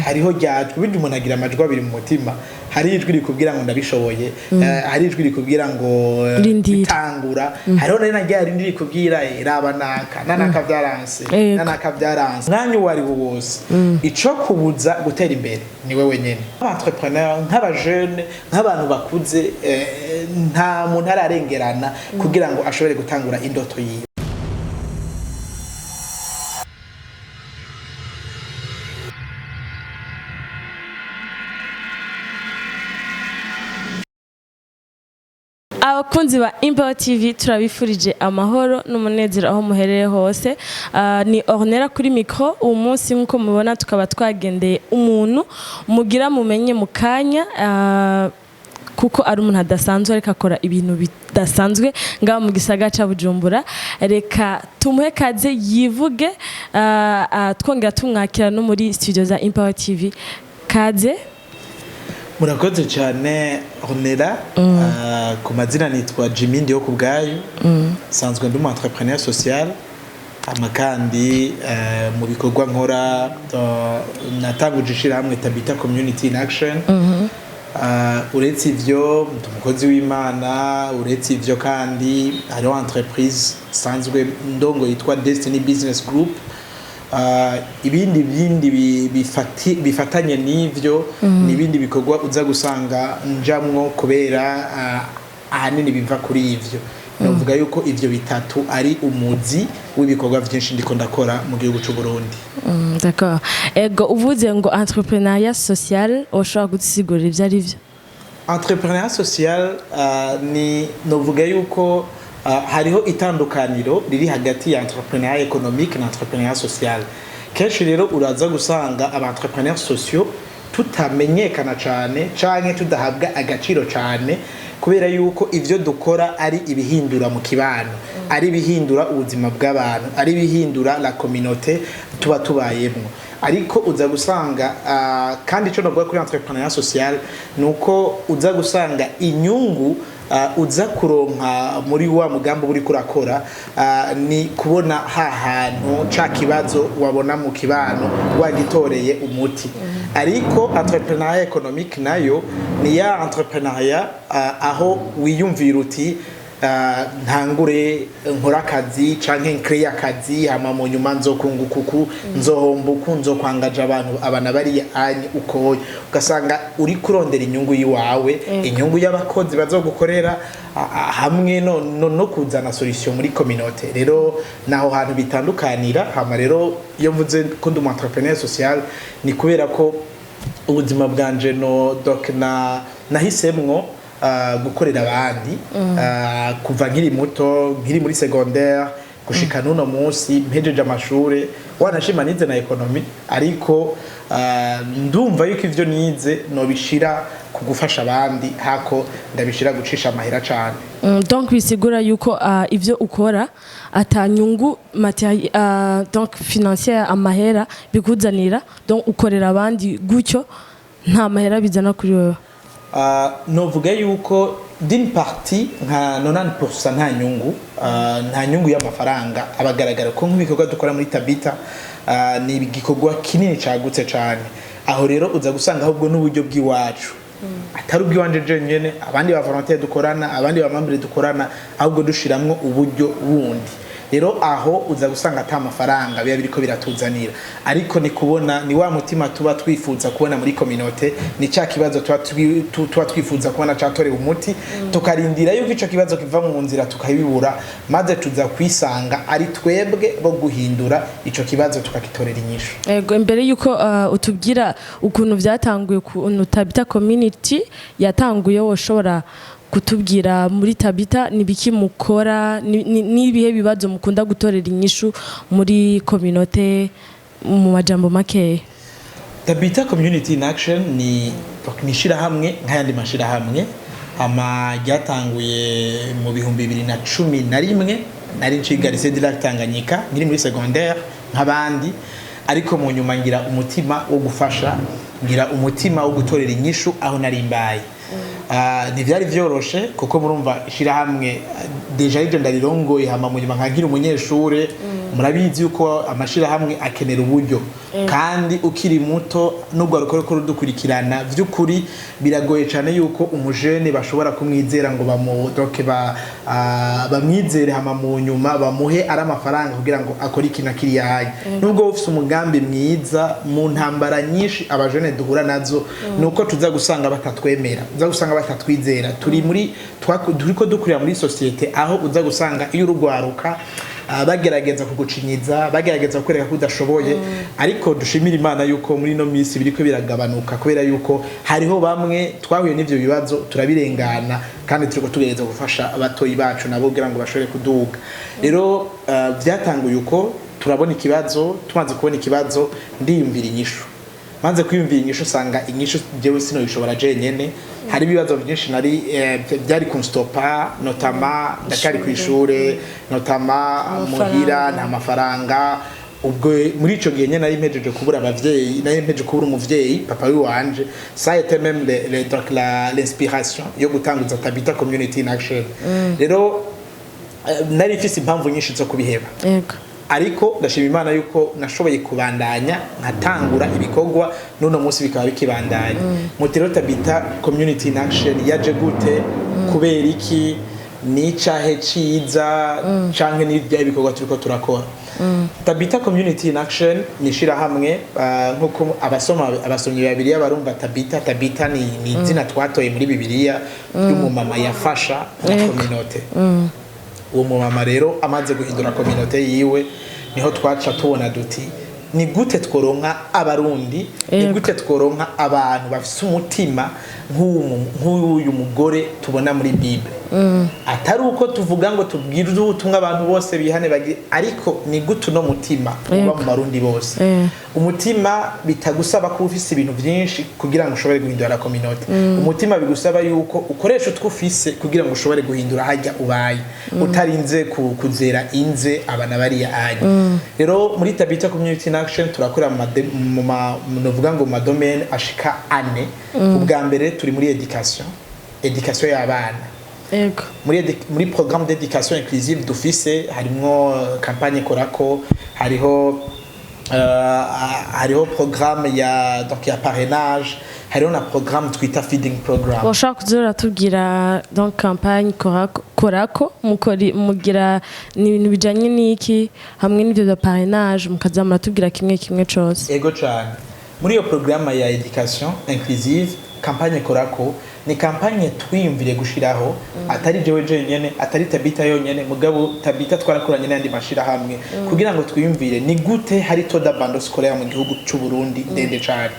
hariho ryajwe bijya umuntu agira amajwi abiri mu mutima hari ijwi rikubwira ngo ndabishoboye hari ijwi rikubwira ngo bitangura hariho na rya rindi rikubwira raba nanaka byaranse nanaka byaranse nanyu wari wose ico kubuza gutera imbere ni wewe nyene entrepreneur nk'aba jeune nk'abantu bakuze nta muntu ararengerana kugira ngo ashobore gutangura indoto yiwe. Abakunzi ba Import TV turabifurije amahoro n'umunezero aho muhereye hose. Ni Ornella kuri micro uyu munsi nkuko mubona tukaba twagendeye umuntu mugira mumenye mukanya kuko ari umuntu adasanzwe ariko akora ibintu bidasanzwe ngaho mu gisagara ca Bujumbura. Reka tumuhe kaze yivuge twongera tumwakira no muri studio za Import TV. Kaze. Murakoze cyane Ornella. Ku mazina nitwa Jimmy Ndiyo kubgayo. Sanzwe ndi entrepreneur social amakandi mu bikorwa nkora natanguje ishirahamwe Tabita Community in Action. Uretse ivyo umukozi w'Imana, uretse ivyo kandi hariho entreprise sanzwe ndongo yitwa Destiny Business Group. Ibindi bifatanye n'ivyo n'ibindi bikorwa uza gusanga njamwo kubera ahanini biva kuri ivyo. Novuga yuko ivyo bitatu ari umuzi w'ibikorwa byinshi ndiko ndakora mu gihugu cy'u Burundi. D'accord. Ego uvuze ngo entrepreneuriat social ushobora gusigurira ivyo ari vyo? Entrepreneuriat social ni novuga yuko hariho itandukaniro riri hagati ya entrepreneur économique na entrepreneur social. Kenshi rero uraza gusanga aba entrepreneurs sociaux tutamenyekana cyane canke tudahabwa agaciro cyane kubera yuko ivyo dukora ari ibihindura mu kibano, ari ibihindura ubuzima bw'abantu, ari ibihindura la communauté tuba tubayemwo. Ariko uza gusanga kandi cyo navuga kuri entrepreneur social nuko uza gusanga inyungu uza kuronka muri wa mugambo uri kurakora ni kubona hantu ca kibazo wabona mu kibano wagitoreye umuti. Ariko entrepreneur économique nayo ni ya entrepreneuria aho wiyumvira uti ntangure nkora akazi canke nkreya akazi hama mu nyuma nzokungukuku nzohombuku nzokwangaje abantu abana bari anye uko ugasanga uri kurondera inyungu yiwawe inyungu y'abakozi bazogukorera hamwe no kuzana solution muri communauté. Rero naho hantu bitandukanira hama rero iyo mvuze ko ndi entrepreneur social ni kubera ko ubuzima bwanje no donc nahisemwo gukorera abandi kuva nkiri muto nkiri muri secondaire gushika nuno munsi mpejeje amashure wanashima nize na economy ariko ndumva yuko ivyo nize no bishira kugufasha abandi hako ndabishira gucisha amahera cyane. Donc bisigura yuko ivyo ukora atanyungu donc financière amahera bikuzanira donc ukorera abandi gutyo nta mahera bizana kuri wewe. Novuga yuko d'une partie nka 90% nta nyungu y'amafaranga abagaragara ko nk'ibikorwa dukora muri Tabita ni igikorwa kinini cyagutse cyane. Aho rero uza gusanga ahubwo n'uburyo bw'iwacu atari ubw'iwanje jenyene abandi ba volontaire dukorana abandi ba membre dukorana ahubwo dushiramwo uburyo bundi. Rero aho uza gusanga ata amafaranga biya biriko biratuzanira ariko ni kubona ni wa mutima tuba twifuza kubona muri communauté ni cya kibazo tuba twifuza kubona cyatorewe umuti tukarindira yuko ico kibazo kiva mu nzira tukabibura maze tuza kwisanga ari twebwe bo guhindura ico kibazo tukakitorera inyishu. Ego imbere yuko utubwira ukuntu byatanguye ku Tabita Community yatanguye woshobora kutubwira muri Tabita nibiki mukora nibihe bibazo mukunda gutorera inyishu muri communauté mu majambo make? Tabita Community in Action ni nishira hamwe nk'ayandi mashira hamwe ryatanguye mu 2011 nari nciga lycée de la Tanganyika ngiri muri secondaire nk'abandi ariko mu nyuma ngira umutima wo gufasha ngira umutima wo gutorera inyishu aho nari mbaye. Ntivyari vyoroshe kuko murumva ishira hamwe deja ije ndarirongoye hama mu nyuma nkagira umunyeshure murabizi yuko amashira hamwe akenera uburyo kandi ukiri muto nubwo rukoreko rudukurikirana vy'ukuri biragoye cyane yuko umujene bashobora kumwizera ngo bamudoke bamwizere hama mu nyuma bamuhe ari amafaranga kugira ngo akore ikintu kiriyaye nubwo ufite umugambi mwiza mu ntambara nyinshi abajene duhura nazo nuko tuza gusanga batatwemera uza gusanga batatwizera turiko dukurira muri societe aho uza gusanga iyo urugwaruka bagerageza kugucinyiza bagerageza kwereka ko udashoboye ariko dushimira Imana yuko muri no misi biriko biragabanuka kubera yuko hariho bamwe twahuye n'ivyo bibazo turabirengana kandi turiko tugerageza gufasha abatoyi bacu nabo kugira ngo bashobore kuduga rero byatanguye uko turabona ikibazo tumaze kubona ikibazo ndiyumvira inyishu manze kwiyumvira inyishu usanga inyishu jewe sino bishobora jenyene hari ibibazo byinshi nari byari kunstopa notama ndakari kwishure notama muhira nta mafaranga ubwo muri ico gihe nyene nari mpejeje kubura abavyeyi nari mpejeje kubura umuvyeyi papa wanje ça était même donc l'inspiration yo gutanguza Tabita Community in Action rero nari mfise impamvu nyinshi zo kubiheba yego ariko ndashima Imana yuko nashoboye kubandanya nkatangura ibikorwa none munsi bikaba bikibandanya mutero Tabita Community in Action yaje gute kubera iki ni cahe ciza canke ni bya bikorwa turiko turakora Tabita Community in Action nishira hamwe nkuko abasomyi babiri barumva Tabita ni izina twatoye muri Bibiliya y'umumama yafasha na community uwo mumama rero amaze guhindura community yiwe niho twaca tubona duti ni gute tworonka abarundi ni gute tworonka abantu bafise umutima nk'uyu mugore tubona muri Bible atari uko tuvuga ngo tubwire ubutumwa abantu bose bihane bagi ariko ni gute no mutima uba mu barundi bose umutima bitagusaba ko ufise ibintu byinshi kugira ngo ushobore guhindura community umutima bigusaba yuko ukoresha utwufise kugira ngo ushobore guhindura hajya ubaye utarinze kuzera inze abana bari yaanye rero muri Tabita Community in Action turakora mu novuga ngo mu domaine ashika ane ubwa mbere turi muri education y'abana muri programme d'éducation inclusive dufise harimo campagne korako hariho programme donc ya parrainage hariho na programme twita feeding program bashaka kuzora tugira donc campagne korako mugira ni ibintu bijanye n'iki hamwe n'ibyo bya parrainage mukazamura tubwira kimwe cyose ego cyane muri iyo programme ya education inclusive campagne korako ni campagne twiyumvire gushiraho atari jewe jenyene atari Tabita yonyene mugabo Tabita twarakoranye n'andi mashira hamwe kugira ngo twiyumvire ni gute hari toda bando scolaire mu gihugu cy'u Burundi ndende cyane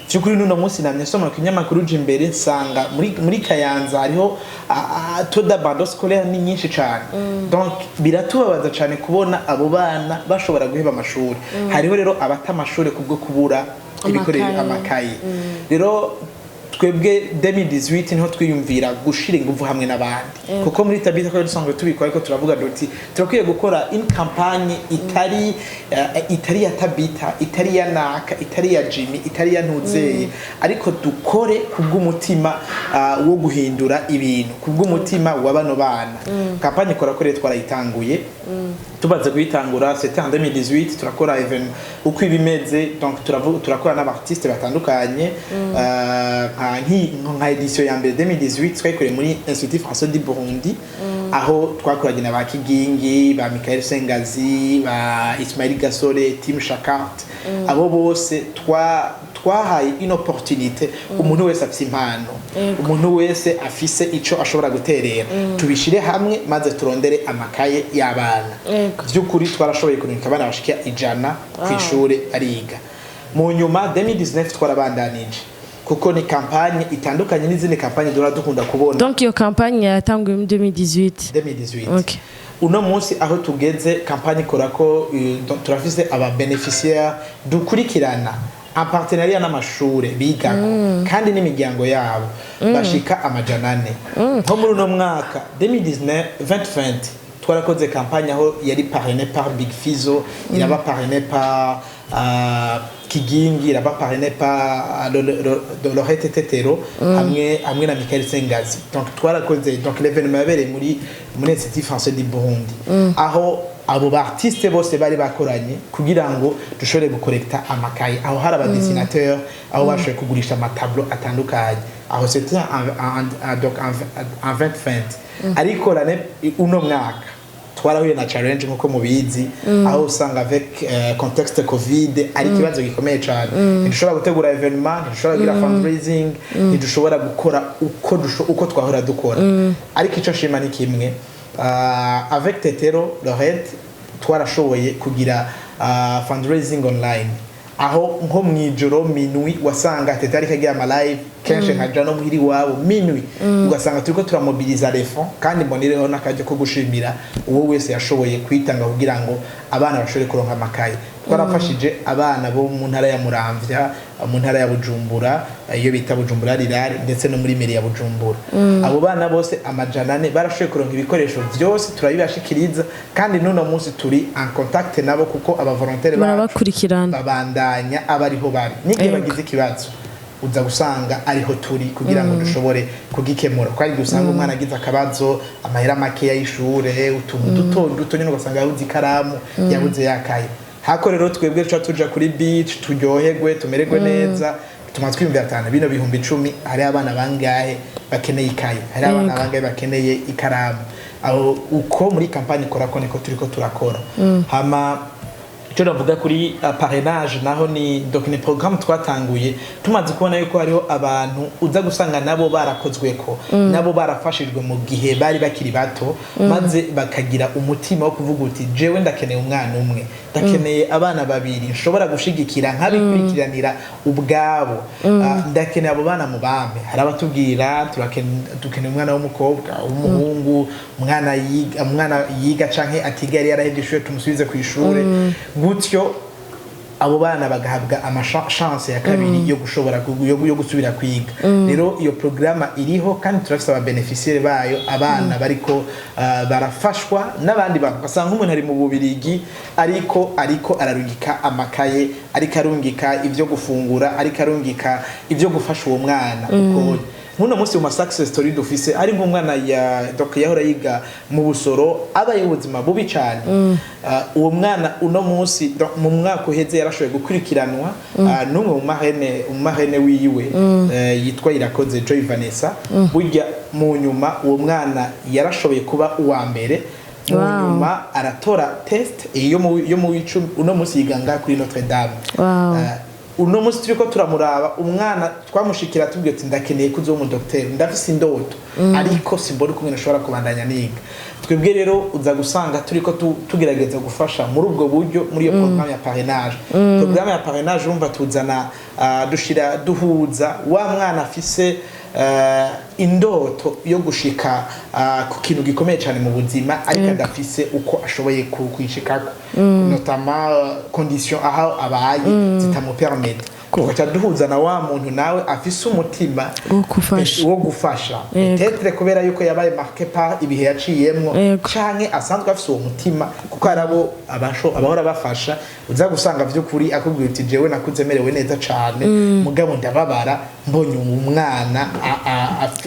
cyukuri nuno munsi namye soma kinyamakuru jimbere nsanga muri Kayanza hariho toda bando scolaire ni nyinshi cyane donc biratubabaza cyane kubona abo bana bashobora guheba amashuri hariho rero abata amashuri kubwo kubura ibikorera amakaye rero twebwe 2018 niho twiyumvira gushira ingufu hamwe n'abandi kuko muri Tabita ko dusanzwe tubikora ariko turavuga duti turakwiye gukora in campagne itari ya Tabita itari ya Naka itari ya Jimmy itari ya Ntuzeye ariko dukore kubw'umutima wo guhindura ibintu kubw'umutima w'abano bana campagne korakore twarayitanguye tubaze kuyitangura c'était en 2018 turakora even uko ibimeze donc turakora n'abartiste batandukanye nka edition ya mbere 2018 twayikoreye muri Institut Français du Burundi aho twakoranye na ba Kigingi ba Michael Sengazi ba Ismail Gasore Tim Shakart abo bose twahaye une opportunité umuntu wese afise impano umuntu wese afise ico ashobora guterera tubishire hamwe maze turondere amakaye y'abana by'ukuri twarashoboye kurinka abana bashika 100 kw'ishure ariga mu nyuma 2019 twarabandanije kuko ni campagne itandukanye n'izindi campagne dukunda kubona donc iyo campagne yatanguye mu 2018 okay uno munsi aho tugeze campagne korako turafise aba beneficiaires dukurikirana en partenariat n'amashure bigako kandi n'imiryango yabo bashika 400 nko muri uno mwaka 2019 2020 twarakoze campagne aho yari parrainée par Big Fizo iraba parrainée par Kigingi iraba parrainée par Lorette Tetero hamwe na Michael Sengazi donc twarakoze donc l'événement yabereye muri Institut Français du Burundi aho abo ba artiste bose bari bakoranye kugira ngo dushobore gukorekta amakaye aho hari aba dessinateur aho bashoboye kugurisha amatablo atandukanye aho c'était donc en 2020 ariko l'année uno mwaka twarahuye na challenge nkuko mubizi aho usanga avec contexte covid ari kibazo gikomeye cyane ntidushobora gutegura evenement ntidushobora kugira fundraising ntidushobora gukora uko twahora dukora ariko ico shima ni kimwe avec Tetero Lorette twarashoboye kugira fundraising online aho nko mwijoro minuit wasanga Tetero ariko agira ama live kenshi nkaja no muhiri wabo minuit ugasanga turiko turamobiliza les fonds kandi mbonireho nakaje ko gushimira uwo wese yashoboye kwitanga kugira ngo abana bashobore kuronka amakaye twarafashije abana bo mu ntara ya Muramvya mu ntara ya Bujumbura iyo bita Bujumbura rirare ndetse no muri meri ya Bujumbura abo bana bose amajana 4 barashoboye kuronka ibikoresho byose turabibashikiriza kandi nuno munsi turi en contact nabo kuko aba volontaire barabakurikirana babandanya abariho bari n'igihe bagize ikibazo uza gusanga ariho turi kugira ngo dushobore kugikemura kwari gusanga umwana agize akabazo amahera make y'ishure utuntu duto nyine ugasanga yabuze ikaramu yabuze yakaye hako rero twebwe tuja kuri beach turyoherwe tumererwe neza tuma twiyumvira cyane bino bihumbi 10 hari abana bangahe bakeneye ikaye hari abana bangahe bakeneye ikaramu aho uko muri campagne korako niko turiko turakora hama icyo navuga kuri parrainage naho ni donc ni programme twatanguye tumaze kubona yuko hariho abantu uza gusanga nabo barakozweko nabo barafashijwe mu gihe bari bakiri bato maze bakagira umutima wo kuvuga uti jewe ndakeneye umwana umwe ndakeneye abana babiri nshobora gushigikira nkabikurikiranira ubwabo ndakeneye abo bana mu bambe hari abatubwira tukeneye umwana w'umukobwa w'umuhungu umwana yiga canke atigari yarahebye tumusubize ku ishure gutyo abo bana bagahabwa amachance ya kabiri yo gushobora yo gusubira kwiga rero iyo programme iriho kandi turafise aba beneficiaire bayo abana bariko barafashwa n'abandi bantu basanga umuntu ari mu bubirigi ariko ararungika amakaye ariko arungika ivyo gufungura ariko arungika ivyo gufasha uwo mwana uko muno musi mu success story dufise ari nk'umwana donc yahora yiga mu Busoro abaye ubuzima bubi cyane uwo mwana uno musi mu mwaka uheze yarashoboye gukurikiranwa numwe mu marene wiwe yitwa Irakoze Joy Vanessa burya mu nyuma uwo mwana yarashoboye kuba uwa mbere mu nyuma aratora test yo mu wicumi uno musi yiganga kuri Notre Dame uno musi turiko turamuraba umwana twamushikira tubwiye ati ndakeneye kuzo mu docteur ndafise indoto ariko simbona kumwe nashobora kubandanya niga twebwe rero uza gusanga turiko tugerageza gufasha muri ubwo buryo muri iyo programme ya parrainage programme ya parrainage umva tuzana duhuza wa mwana afise indoto yo gushika ku kintu gikomeye cyane mu buzima ariko adafise uko ashoboye kwishikako notamment condition aho abaye zitamupermete kuko duhuza na wa muntu nawe afise umutima wo gufasha peut-être kubera yuko yabaye marqué par ibihe yaciyemwo canke asanzwe afise uwo mutima kuko arabo abahora bafasha uza gusanga vy'ukuri akubwira uti jewe nakuzemerewe neza cane mugabo ndababara mbonye umwana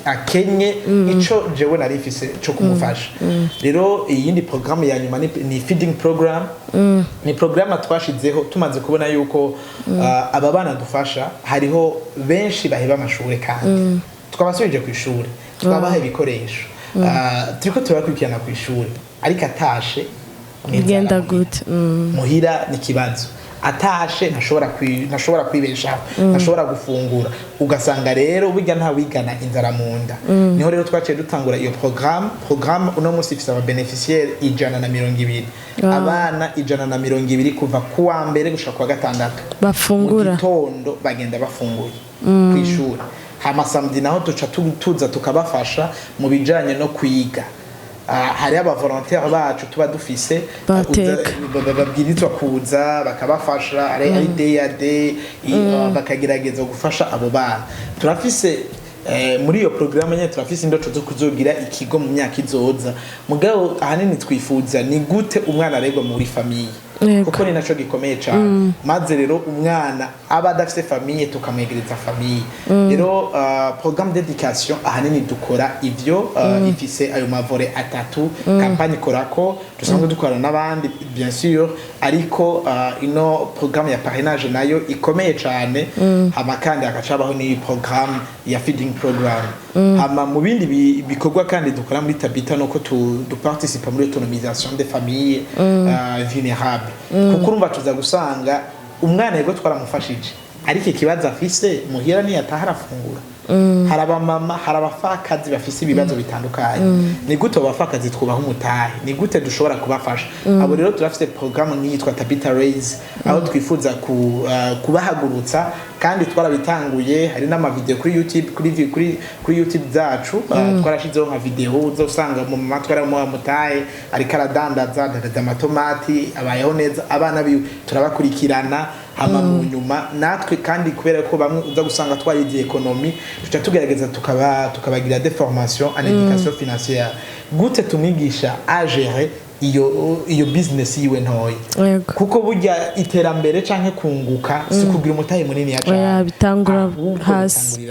akenye ico jewe narifise cyo kumufasha rero iyindi programme ya nyuma ni feeding program ni programme twashizeho tumaze kubona yuko aba bana dufasha hariho benshi baheba amashure kandi twabasubije ku ishure twabaha ibikoresho turiko turakurikirana ku ishure ariko atashe ngenda gute muhira ni kibazo atashe ntashobora kwibeshaho ntashobora gufungura ugasanga rero bijya nta wigana inzara munda niho rero twaciye dutangura iyo programme uno musi ifise aba beneficiaire 120 abana 120 kuva kuwa mbere gushaka kwa gatandatu bafungura mu gitondo bagenda bafunguye kwishura hama samedi naho tuza tukabafasha mu bijanye no kwiga hari aba volontaire bacu tuba dufise babwirizwa kuza bakabafasha ari DAD bakagerageza gufasha abo bana turafise muri iyo programme nyine turafise indoto zo kuzogira ikigo mu myaka izoza mugabo ahanini twifuza ni gute umwana aregwa muri famille kuko ni naco gikomeye cyane maze rero umwana aba adafite famille tukamwegereza famille rero programme d'éducation ahanini dukora ivyo ifise ayo mavore atatu campagne ikorako dusanzwe dukorana n'abandi bien sûr ariko ino programme ya parrainage nayo ikomeye cyane hama kandi akacabaho ni programme ya feeding program hama mu bindi bikorwa kandi dukora muri Tabita nuko du participer muri autonomisation des familles vulnérables kuko urumva tuza gusanga umwana yego twaramufashije ariko ikibazo afise muhira ni ataharafungura haraba mama haraba fakazi bafise ibibazo bitandukanye ni gute abafakazi twubaha umutahe ni gute dushobora kubafasha abo rero turafite programme nk'iyitwa Tabita Raise aho twifuza kubahagurutsa kandi twarabitanguye hari n'ama video kuri YouTube kuri YouTube zacu twarashizeho nka video uzosanga mu matwara mu mutahe ariko aradandaza amatomati abayeho neza abana biwe turabakurikirana hama mu nyuma natwe kandi kubera ko bamwe uza gusanga twarigiye economy tuca tugerageza tukabagira des formations en éducation financière gute tumwigisha à gérer iyo business yiwe ntoyi kuko burya iterambere canke kunguka si kugira umutahe munini ya cyane bitangura hasi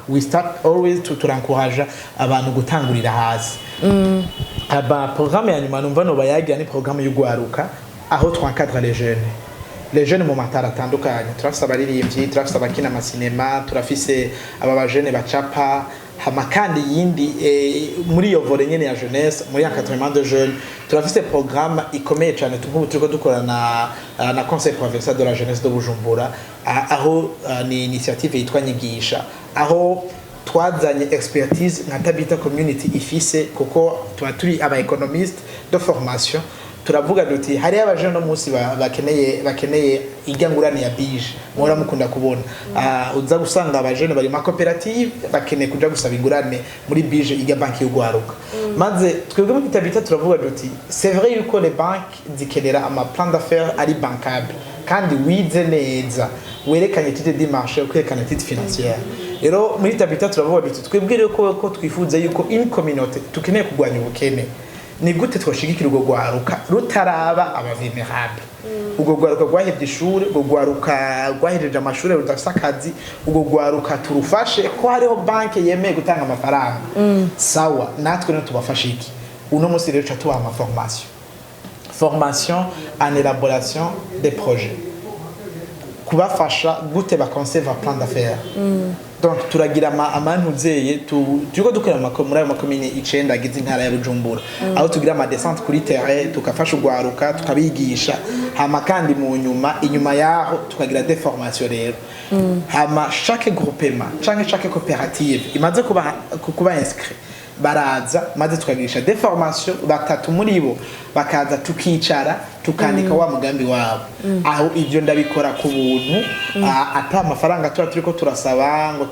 we start always to encourage abantu gutangurira hasi aba programme ya nyuma numva no bayagira ni programme y'ugwaruka aho twankadra les jeunes mu matara atandukanye turafise abaririmbyi turafise abakina amasinema turafise aba jeune bacapa hama kandi yindi muri iyo vore nyene ya jeunesse muri encadrement de jeunes turafise programme ikomeye cyane turiko dukorana na conseil provincial de la jeunesse de Bujumbura aho ni initiative yitwa nyigisha aho twazanye expertise nka Tabita community ifise kuko tuba turi aba economiste de formation turavuga duti hari abajene no munsi bakeneye igangurane ya bije muhora mukunda kubona uza gusanga abajene bari ma cooperative bakeneye kuja gusaba ingurane muri bije iga banki y'ugwaruka maze twebwe mu Tabita turavuga duti c'est vrai yuko les banques zikenera ama plan d'affaires ari bancable kandi wize neza werekanye tite de marché ukwerekana tite financière rero muri Tabita turavuga duti twebwe rero ko twifuza yuko in communauté tukeneye kugwanya ubukene ni gute twoshigikira ugo gwaruka rutaraba abavimerabe ugo gwaruka gwahebye ishure ugo gwaruka gwahereje amashure rudafise akazi ugo gwaruka turufashe ko hariho banke yemeye gutanga amafaranga sawa natwe no tubafashe iki uno munsi rero tuba ama formation en élaboration des projets kubafasha gute ba conserver plan d'affaires donc turagira amantuzeye turiko dukora muri ayo makomine 9 agize intara ya Bujumbura aho tugira ama descente kuri terrain tukafasha ugwaruka tukabigisha hama kandi mu inyuma yaho tukagira des formations rero hama chaque groupement chaque coopérative imaze kuba inscrit baraza maze tukagirisha des formations batatu muri bo bakaza tukicara tukandika wa mugambi wabo aho ivyo ndabikora ku buntu ata amafaranga turiko turasaba ngo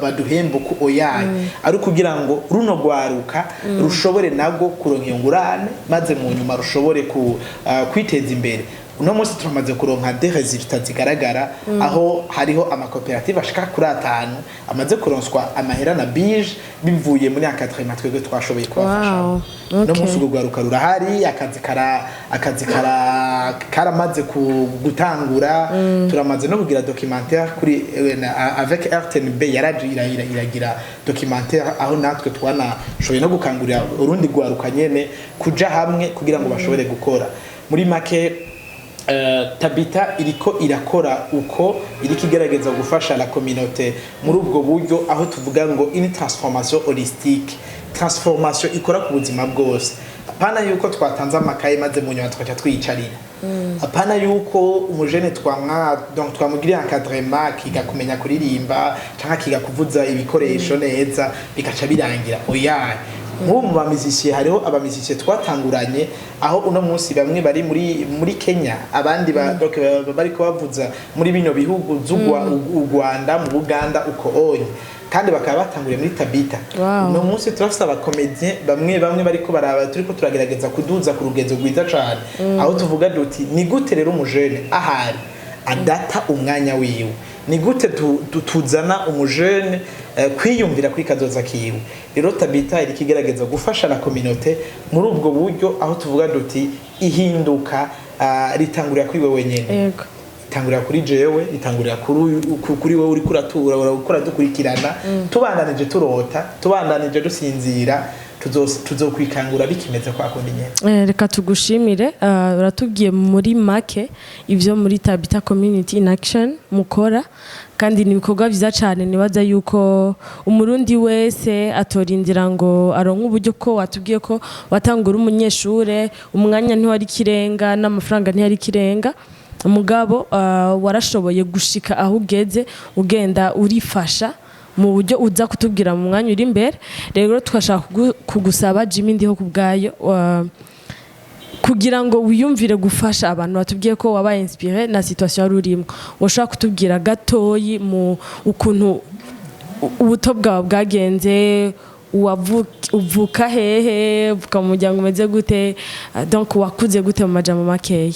baduhembo ku oyaye ari kugira ngo runo gwaruka rushobore nago kuronka ingurane maze mu nyuma rushobore kwiteza imbere uno munsi turamaze kuronka des résultats zigaragara aho hariho ama coopérative ashika kuri 5 amaze kuronswa amahera na bije bivuye muri encadrement twebwe twashoboye kubafasha no munsi gwaruka rurahari akazi karamaze gutangura turamaze no kugira documentaire kuri avec RTNB iragira documentaire aho natwe twanashoboye no gukangurira urundi gwaruka nyene kuja hamwe kugira ngo bashobore gukora muri make Tabita iriko irakora uko iriko igerageza gufasha la communauté muri ubwo buryo aho tuvuga ngo une transformation holistique transformation ikora ku buzima bwose apana yuko twatanze amakaye maze mu nyuma twacha twiyicarira apana yuko umujene donc twamugiriye encadrement kiga kumenya kuririmba cyangwa kiga kuvuza ibikoresho neza bikaca birangira oya mu bamizisiye hariho abamizisiye twatanguranye aho uno munsi bamwe bari muri Kenya abandi bari ko bavuza muri bino bihugu u Rwanda mu Buganda uko onye kandi bakaba batanguriye muri Tabita uno munsi turafise abakomedien bamwe bariko baraba turiko turagerageza kuduza ku rugenzo rwiza cyane aho tuvuga duti ni gute rero umujene ahari adata umwanya wiwe ni gute tuzana umujene kwiyumvira kuri kazoza kiwe rero Tabita iri kigerageza gufasha la communauté muri ubwo buryo aho tuvuga duti ihinduka ritangurira kuri wewe nyene yego itangurira kuri jewe itangurira kuri wewe uri kuratura urakora dukurikirana tubandanije turota tubandanije dusinzira tuzokwikangura bikimeze kwa kundi nyene. Reka tugushimire uratubwiye muri make ivyo muri Tabita Community in Action mukora kandi nibikorwa byiza cyane nibaza yuko umurundi wese atorindira ngo aronke uburyo ko watubwiye ko watangura umunyeshure umwanya ntiwari kirenga n'amafaranga ntiyari kirenga umugabo warashoboye gushika aho ugeze ugenda urifasha mu buryo uza kutubwira mu mwanya uri imbere rero twashaka kugusaba Jimmy ndiho kubgayo kugira ngo wiyumvire gufasha abantu batubwiye ko wabaye inspiré na situation rurimo ushaka kutubwira gatoyi mu ukuntu ubuto bwawe bwagenze uvuka hehe uvuka mu muryango umeze gute donc wakuze gute mu majambo makeyi.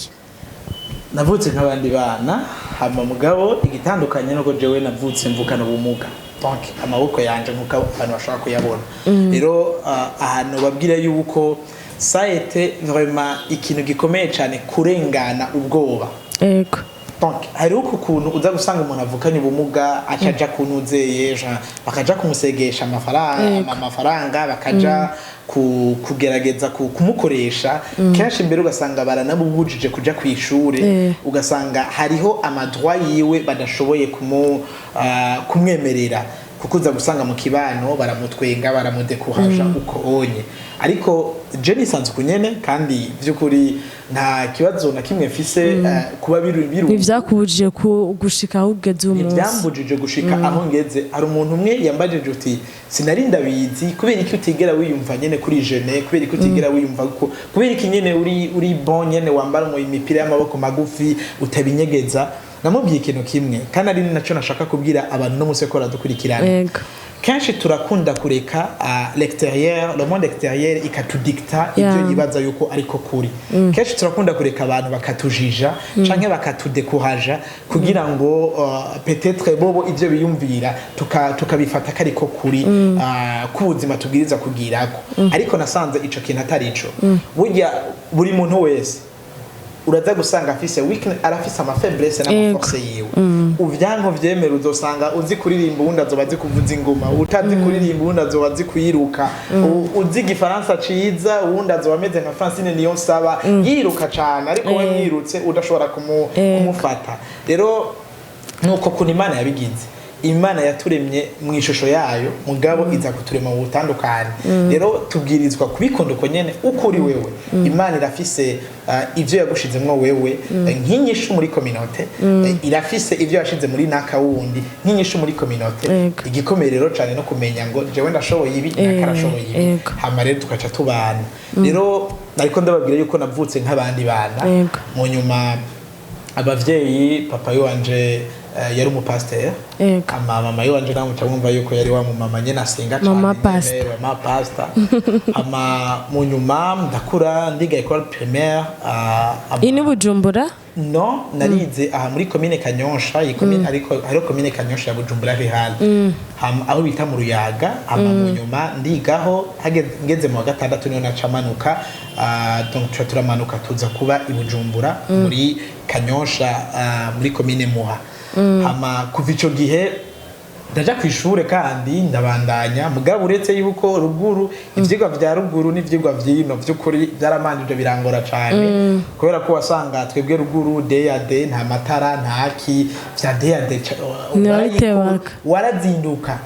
Navutse nk'abandi bana hama mugabo igitandukanye nuko jewe navutse mvukana ubumuga donc amaboko yanje nkuko abantu bashaka kuyabona rero ahantu babwira yuko ça a été vraiment ikintu gikomeye cyane kurengana ubwoba yego donc hari ukuntu uza gusanga umuntu avukanye ubumuga acaja kunuzeye bakaja kumusegesha amafaranga bakaja kugerageza kumukoresha kenshi mbere ugasanga baranabubujije kuja kwishure ugasanga hariho amadroit yiwe badashoboye kumwemerera kuko uza gusanga mu kibano baramutwenga baramudekuhaja uko onye ariko Jenny sanzwe kunyene kandi vyukuri nta kibazo na kimwe mfise kuba biru ivyakubujije gushika aho ugeze umunsi ivyambujije gushika aho ngeze ari umuntu umwe yambajije uti sinarinda bizi kubera iki utigera wiyumva nyene kuri jeune kubera iki utigera wiyumva ko kubera iki nyene uri bon nyene wambara mu imipira y'amaboko magufi utabinyegeza namubwiye ikintu kimwe kandi ari naco nashaka kubwira abantu no musekora dukurikirana kenshi turakunda kureka l'extérieur le monde extérieur ikatudikta ibyo yibaza yuko ariko kuri kenshi turakunda kureka abantu bakatujija canke bakatudekuhaja kugira ngo peut-être bobo ivyo biyumvira tukabifata kariko kuri kubuzima tubwiriza kugirako ariko nasanze ico kintu atari ico burya buri muntu wese uraza gusanga afise weakness arafise ama faiblesse na force yiwe uvyanko vyemera uzosanga uzi kuririmba ubundi azobazi kuvuza ingoma utazi kuririmba ubundi azobazi kuyiruka uzi gifaransa ciza ubundi azobameze nka Francine niyo nsaba yiruka cyane ariko we mwirutse udashobora kumufata rero nuko kuna Imana yabigize Imana yaturemye mu ishusho yayo mugabo iza kuturema mu butandukanye rero tubwirizwa kubikunda uko nyene uko uri wewe Imana irafise ivyo yagushizemwo wewe nk'inyishu muri communauté irafise ivyo yashize muri naka wundi nk'inyishu muri communauté igikomere rero cyane no kumenya ngo jewe ndashoboye ibi nakarashoboye ibi hama rero tukaca tubana rero ariko ndababwira yuko navutse nk'abandi bana mu nyuma abavyeyi papa wanje yari umupasteur mama yanje namuca mwumva yuko yari wa mama nyene asenga cyane mama pastor ama mu nyuma ndakura ndiga école primaire ini Bujumbura no narize aha muri commune Kanyosha ikomine ariko hari commune Kanyosha ya Bujumbura real aho bita mu Ruyaga ama mu nyuma ndigaho ngeze mu gatandatu niyo nacamanuka donc turamanuka tuza kuba i Bujumbura muri Kanyosha muri commune Muha hama kuva ico gihe ndaja kwishure kandi ndabandanya mugabo uretse yuko ruguru ivyigwa vya ruguru n'ivyigwa vyino vy'ukuri byaramanjije birangora cyane kubera ko wasanga twebwe ruguru DAD nta matara ntaki vya DAD warazinduka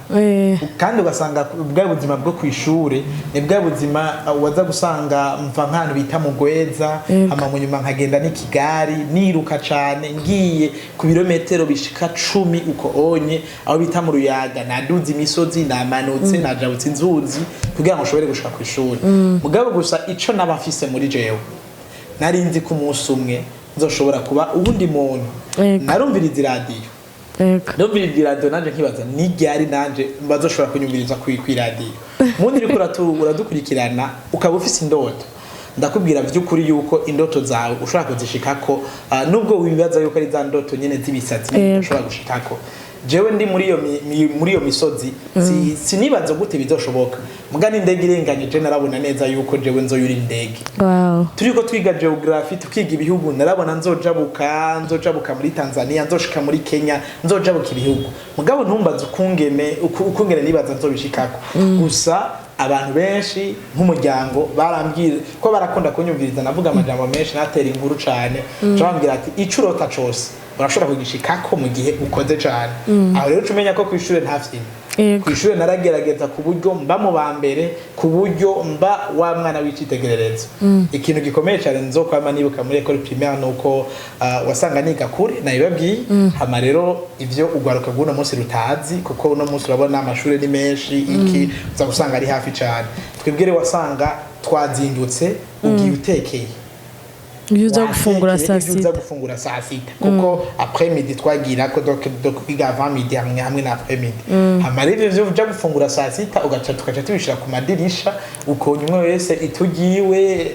kandi ugasanga bwa buzima bwo kwishure ni bwa buzima waza gusanga mva nk'ahantu bita Mugweza ama mu nyuma nkagenda n'Ikigari niruka cyane ngiye ku birometero bishika 10 uko onye aho bita Ruyaga naduze imisozi namanutse najabutse inzuzi kugira ngo ushobore gushika ku ishuri mugabo gusa ico nabafise muri jewe narinzi ku munsi umwe nzoshobora kuba ubundi muntu narumviriza radio ndumviriza radio nanje nkibaza n'iryari nanje bazoshobora kunyumviriza ku radio mundi riko uradukurikirana ukaba ufise indoto ndakubwira vy'ukuri yuko indoto zawe ushobora kuzishikako nubwo wibaza yuko ari za ndoto nyene zibisatsi ushobora gushikako jewe ndi muri iyo misozi sinibaza gute bizoshoboka mugani indege irenganye je narabona neza yuko jewe nzoyura indege turiko twiga geography tukiga ibihugu narabona nzojabuka muri Tanzania nzoshika muri Kenya nzojabuka ibihugu mugabo ntumbaza ukungene nibaza nzobishikako gusa abantu benshi nk'umuryango barambwira ko barakunda kunyumviriza navuga amajambo menshi natera inkuru cane bambwira ati icurota cose urashobora kugishikako mu gihe ukoze cane aho rero umenya ko kw'ishure nta vyinshi kw'ishure naragerageza ku buryo mba mu bambere ku buryo mba wa mwana w'icitegererezo ikintu gikomeye cyane nzokwama nibuka muri école primaire nuko wasanga niga kure nabibabwiye hama rero ivyo ugwaruka bw'uno munsi rutazi kuko uno munsi urabona amashuri ni menshi iki uza gusanga ari hafi cyane twebwere wasanga twazindutse ugiye utekeye uza gufungura saa sita kuko après midi twagira ko donc kwiga avant midi hamwe na après midi hama rero ivyo uja gufungura saa sita tukaca tubishira ku madirisha ukonye umwe wese itugiwe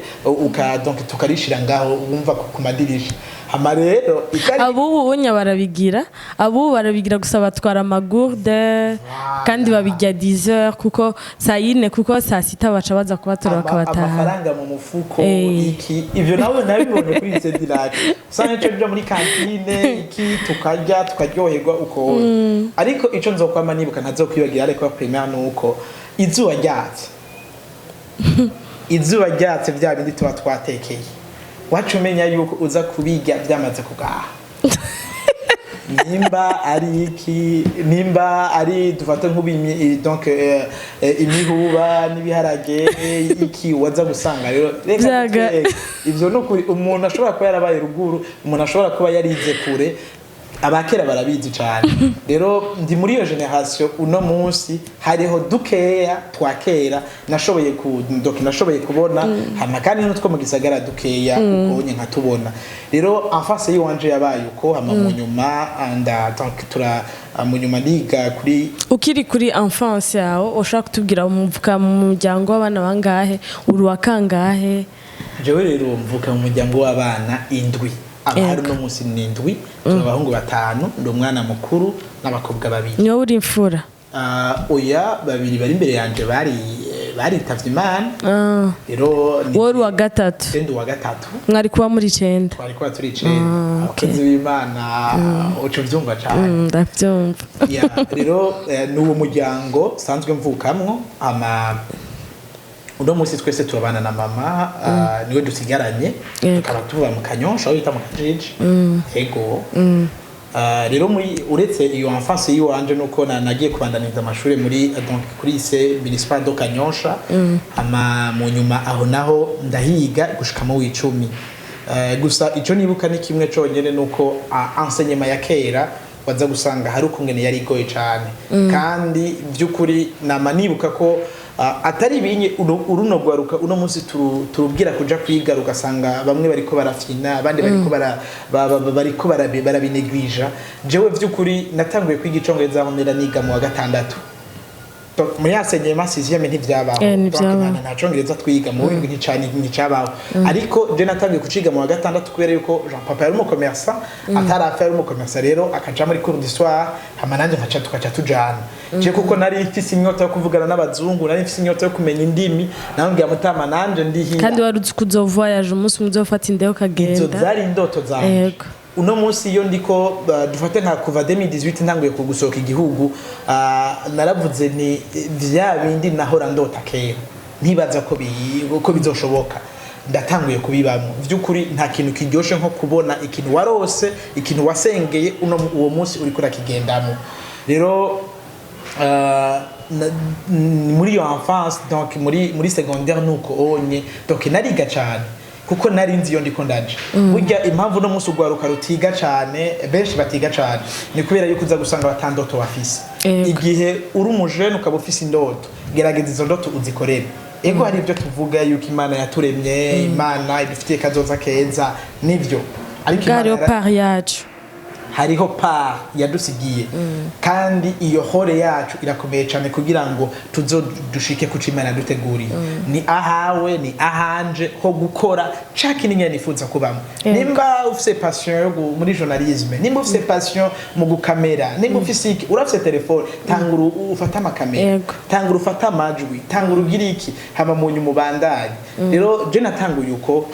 donc tukarishira ngaho wumva ku madirisha hama rero abubu unya barabigira gusa batwara amagourde kandi babijya 10h kuko saa yine kuko saa sita baca baza kubatora bakabataha amafaranga mu mufuko iki ivyo nawe nabibonye kuri izo dirake usanga cyo byo muri kantine iki tukaryoherwa uko ariko ico nzokwama nibuka ntazokwibagira ariko primaire nuko izuba ryatse bya bindi tuba twatekeye wacu umenya yuko uza kubiga byamaze kugaha nimba ari dufata donc imihuba n'ibiharage iki waza gusanga rero ivyo no umuntu ashobora kuba yarabaye ruguru umuntu ashobora kuba yarize kure abakera barabizi cyane rero ndi muri iyo generation uno munsi hariho dukeya twakera nashoboye kubona hama kandi nutwo mu gisagara dukeya ukonye nkatubona rero enfance yiwanje yabaye uko hama mu nyuma mu nyuma niga kuri ukiri kuri enfance yawe ushaka kutubwira umuvuka mu muryango w'abana bangahe uruwa kangahe jewe rero mvuka mu muryango w'abana indwi abahari no munsi n'indwi abahungu 5 ndo umwana mukuru n'abakobwa 2 niyo uri imfura oya 2 bari imbere yanje bari tavye imana rero wori wa gatatu ndi wa gatatu mwari kuba muri 9 twari kuba turi 9 abakozi b'imana uco vyumva cyane ndavyumva rero n'uwo muryango sanzwe mvukamwo uno munsi twese tubana na mama niwe dusigaranye tukaba tuva mu Kanyosha bita mu Kajiji ego rero muri uretse iyo enfance yiwanje nuko nagiye kubandaniza amashuri muri donc kuri lycée municipal de Kanyosha ama mu nyuma aho naho ndahiga gushika mu 10 gusa ico nibuka ni kimwe conyene nuko enseignement ya kera waza gusanga hari ukungene yari goye cyane kandi byukuri namanibuka ko atari binye urunogwaruka uno munsi turubwira kuja kwiga ugasanga bamwe bariko barafina abandi bariko barabinegwija jewe vyukuri natanguye kwiga icongereza aho nera niga mu wa gatandatu muri yasenye masiziyeme ntivyabaho nta congereza twiga mu windwi nticabaho ariko je natangiye kuciga mu wa gatandatu kubera yuko Jean Papa yari umukomersa atarafa yari umukomersa rero akaja muri cours d'histoire hama nanje tukaca tujana je kuko nari mfise inyota yo kuvugana n'abazungu nari mfise inyota yo kumenya indimi nambwiye mutama nanje ndihiga kandi waruzi kuzovoyage umunsi muzofata indeo kagenda izo zari indoto zanje uno munsi iyo ndiko dufate nta kuva 2018 ntanguye kugusohoka igihugu naravuze ni vya bindi nahora ndota kera ntibaza ko bizoshoboka ndatanguye kubibamo vy'ukuri nta kintu kiryoshe nko kubona ikintu warose ikintu wasengeye uwo munsi uri kura kigendamo rero muri yo enfance donc muri secondaire nuko onye donc nariga cyane kuko nari nzi yo ndiko ndaje burya impamvu no musi ugwaruka rutiga cyane benshi batiga cyane ni kubera yuko uza gusanga batandoto bafise igihe uri umujene ukaba ufise indoto gerageza izo ndoto uzikorere ego hari ibyo tuvuga yuko Imana yaturemye Imana idufitiye kazoza keza nivyo ariko Imana yacu hariho part yadusigiye kandi iyo hore yacu irakomeye cyane kugira ngo dushike ku Imana duteguriye ni ahawe ni ahanje ho gukora caki ninya nifuza kubamo nimba ufise passion yo muri journalisme nimba ufise passion mu gukamera nimba ufise urafise telefone tanguru ufata amakamera tanguru ufata amajwi tanguru giriki hama munyu mubandanye rero je natanguye uko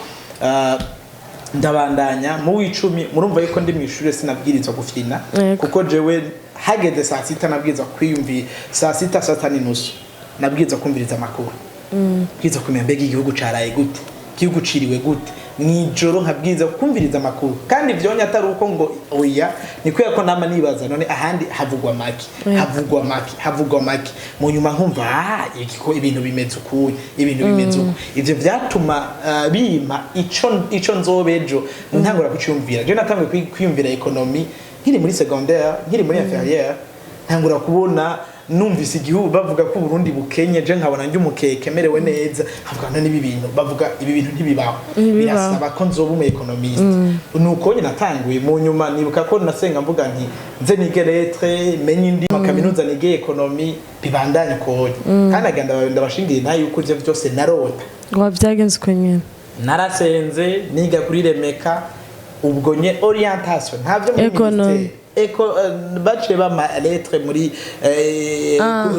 ndabandanya mu w'icumi murumva yuko ndi mu ishure sinabwirizwa gufina kuko jewe hageze saa sita nabwirizwa kwiyumvira saa sita saa tanu n'inusu nabwirizwa kumviriza amakuru bwirizwa kumenya mbega igihugu caraye gute igihugu ciriwe gute mwijoro nkabwirizwa kumviriza amakuru kandi vyonya atari uko ngo oya ni kubera ko nama nibaza none ahandi havugwa maki mu nyuma nkumva ko ibintu bimeze ukuye ibintu bimeze uko ivyo vyatuma bima ico nzobejo ntangura kucyumvira je natanguye kwiyumvira economy nkiri muri secondaire nkiri muri inférieure ntangura kubona numvise igihugu bavuga ko Burundi bukenye je nkabona njye umukeke merewe neza havuga none ibi bintu bavuga ibi bintu ntibibaho birasaba ko nzoba umu economist nuko nyine natanguye mu nyuma nibuka ko nasenga mvuga nti nze nige lettre menye indi makaminuza nige economy bibandanye ko kandi agenda ndabashingiye nayo yuko ivyo byose narota ngo byagenze uko nyine narasenze niga kuri Remeka ubwo nye orientation ntavyo muri baciye bama lettre muri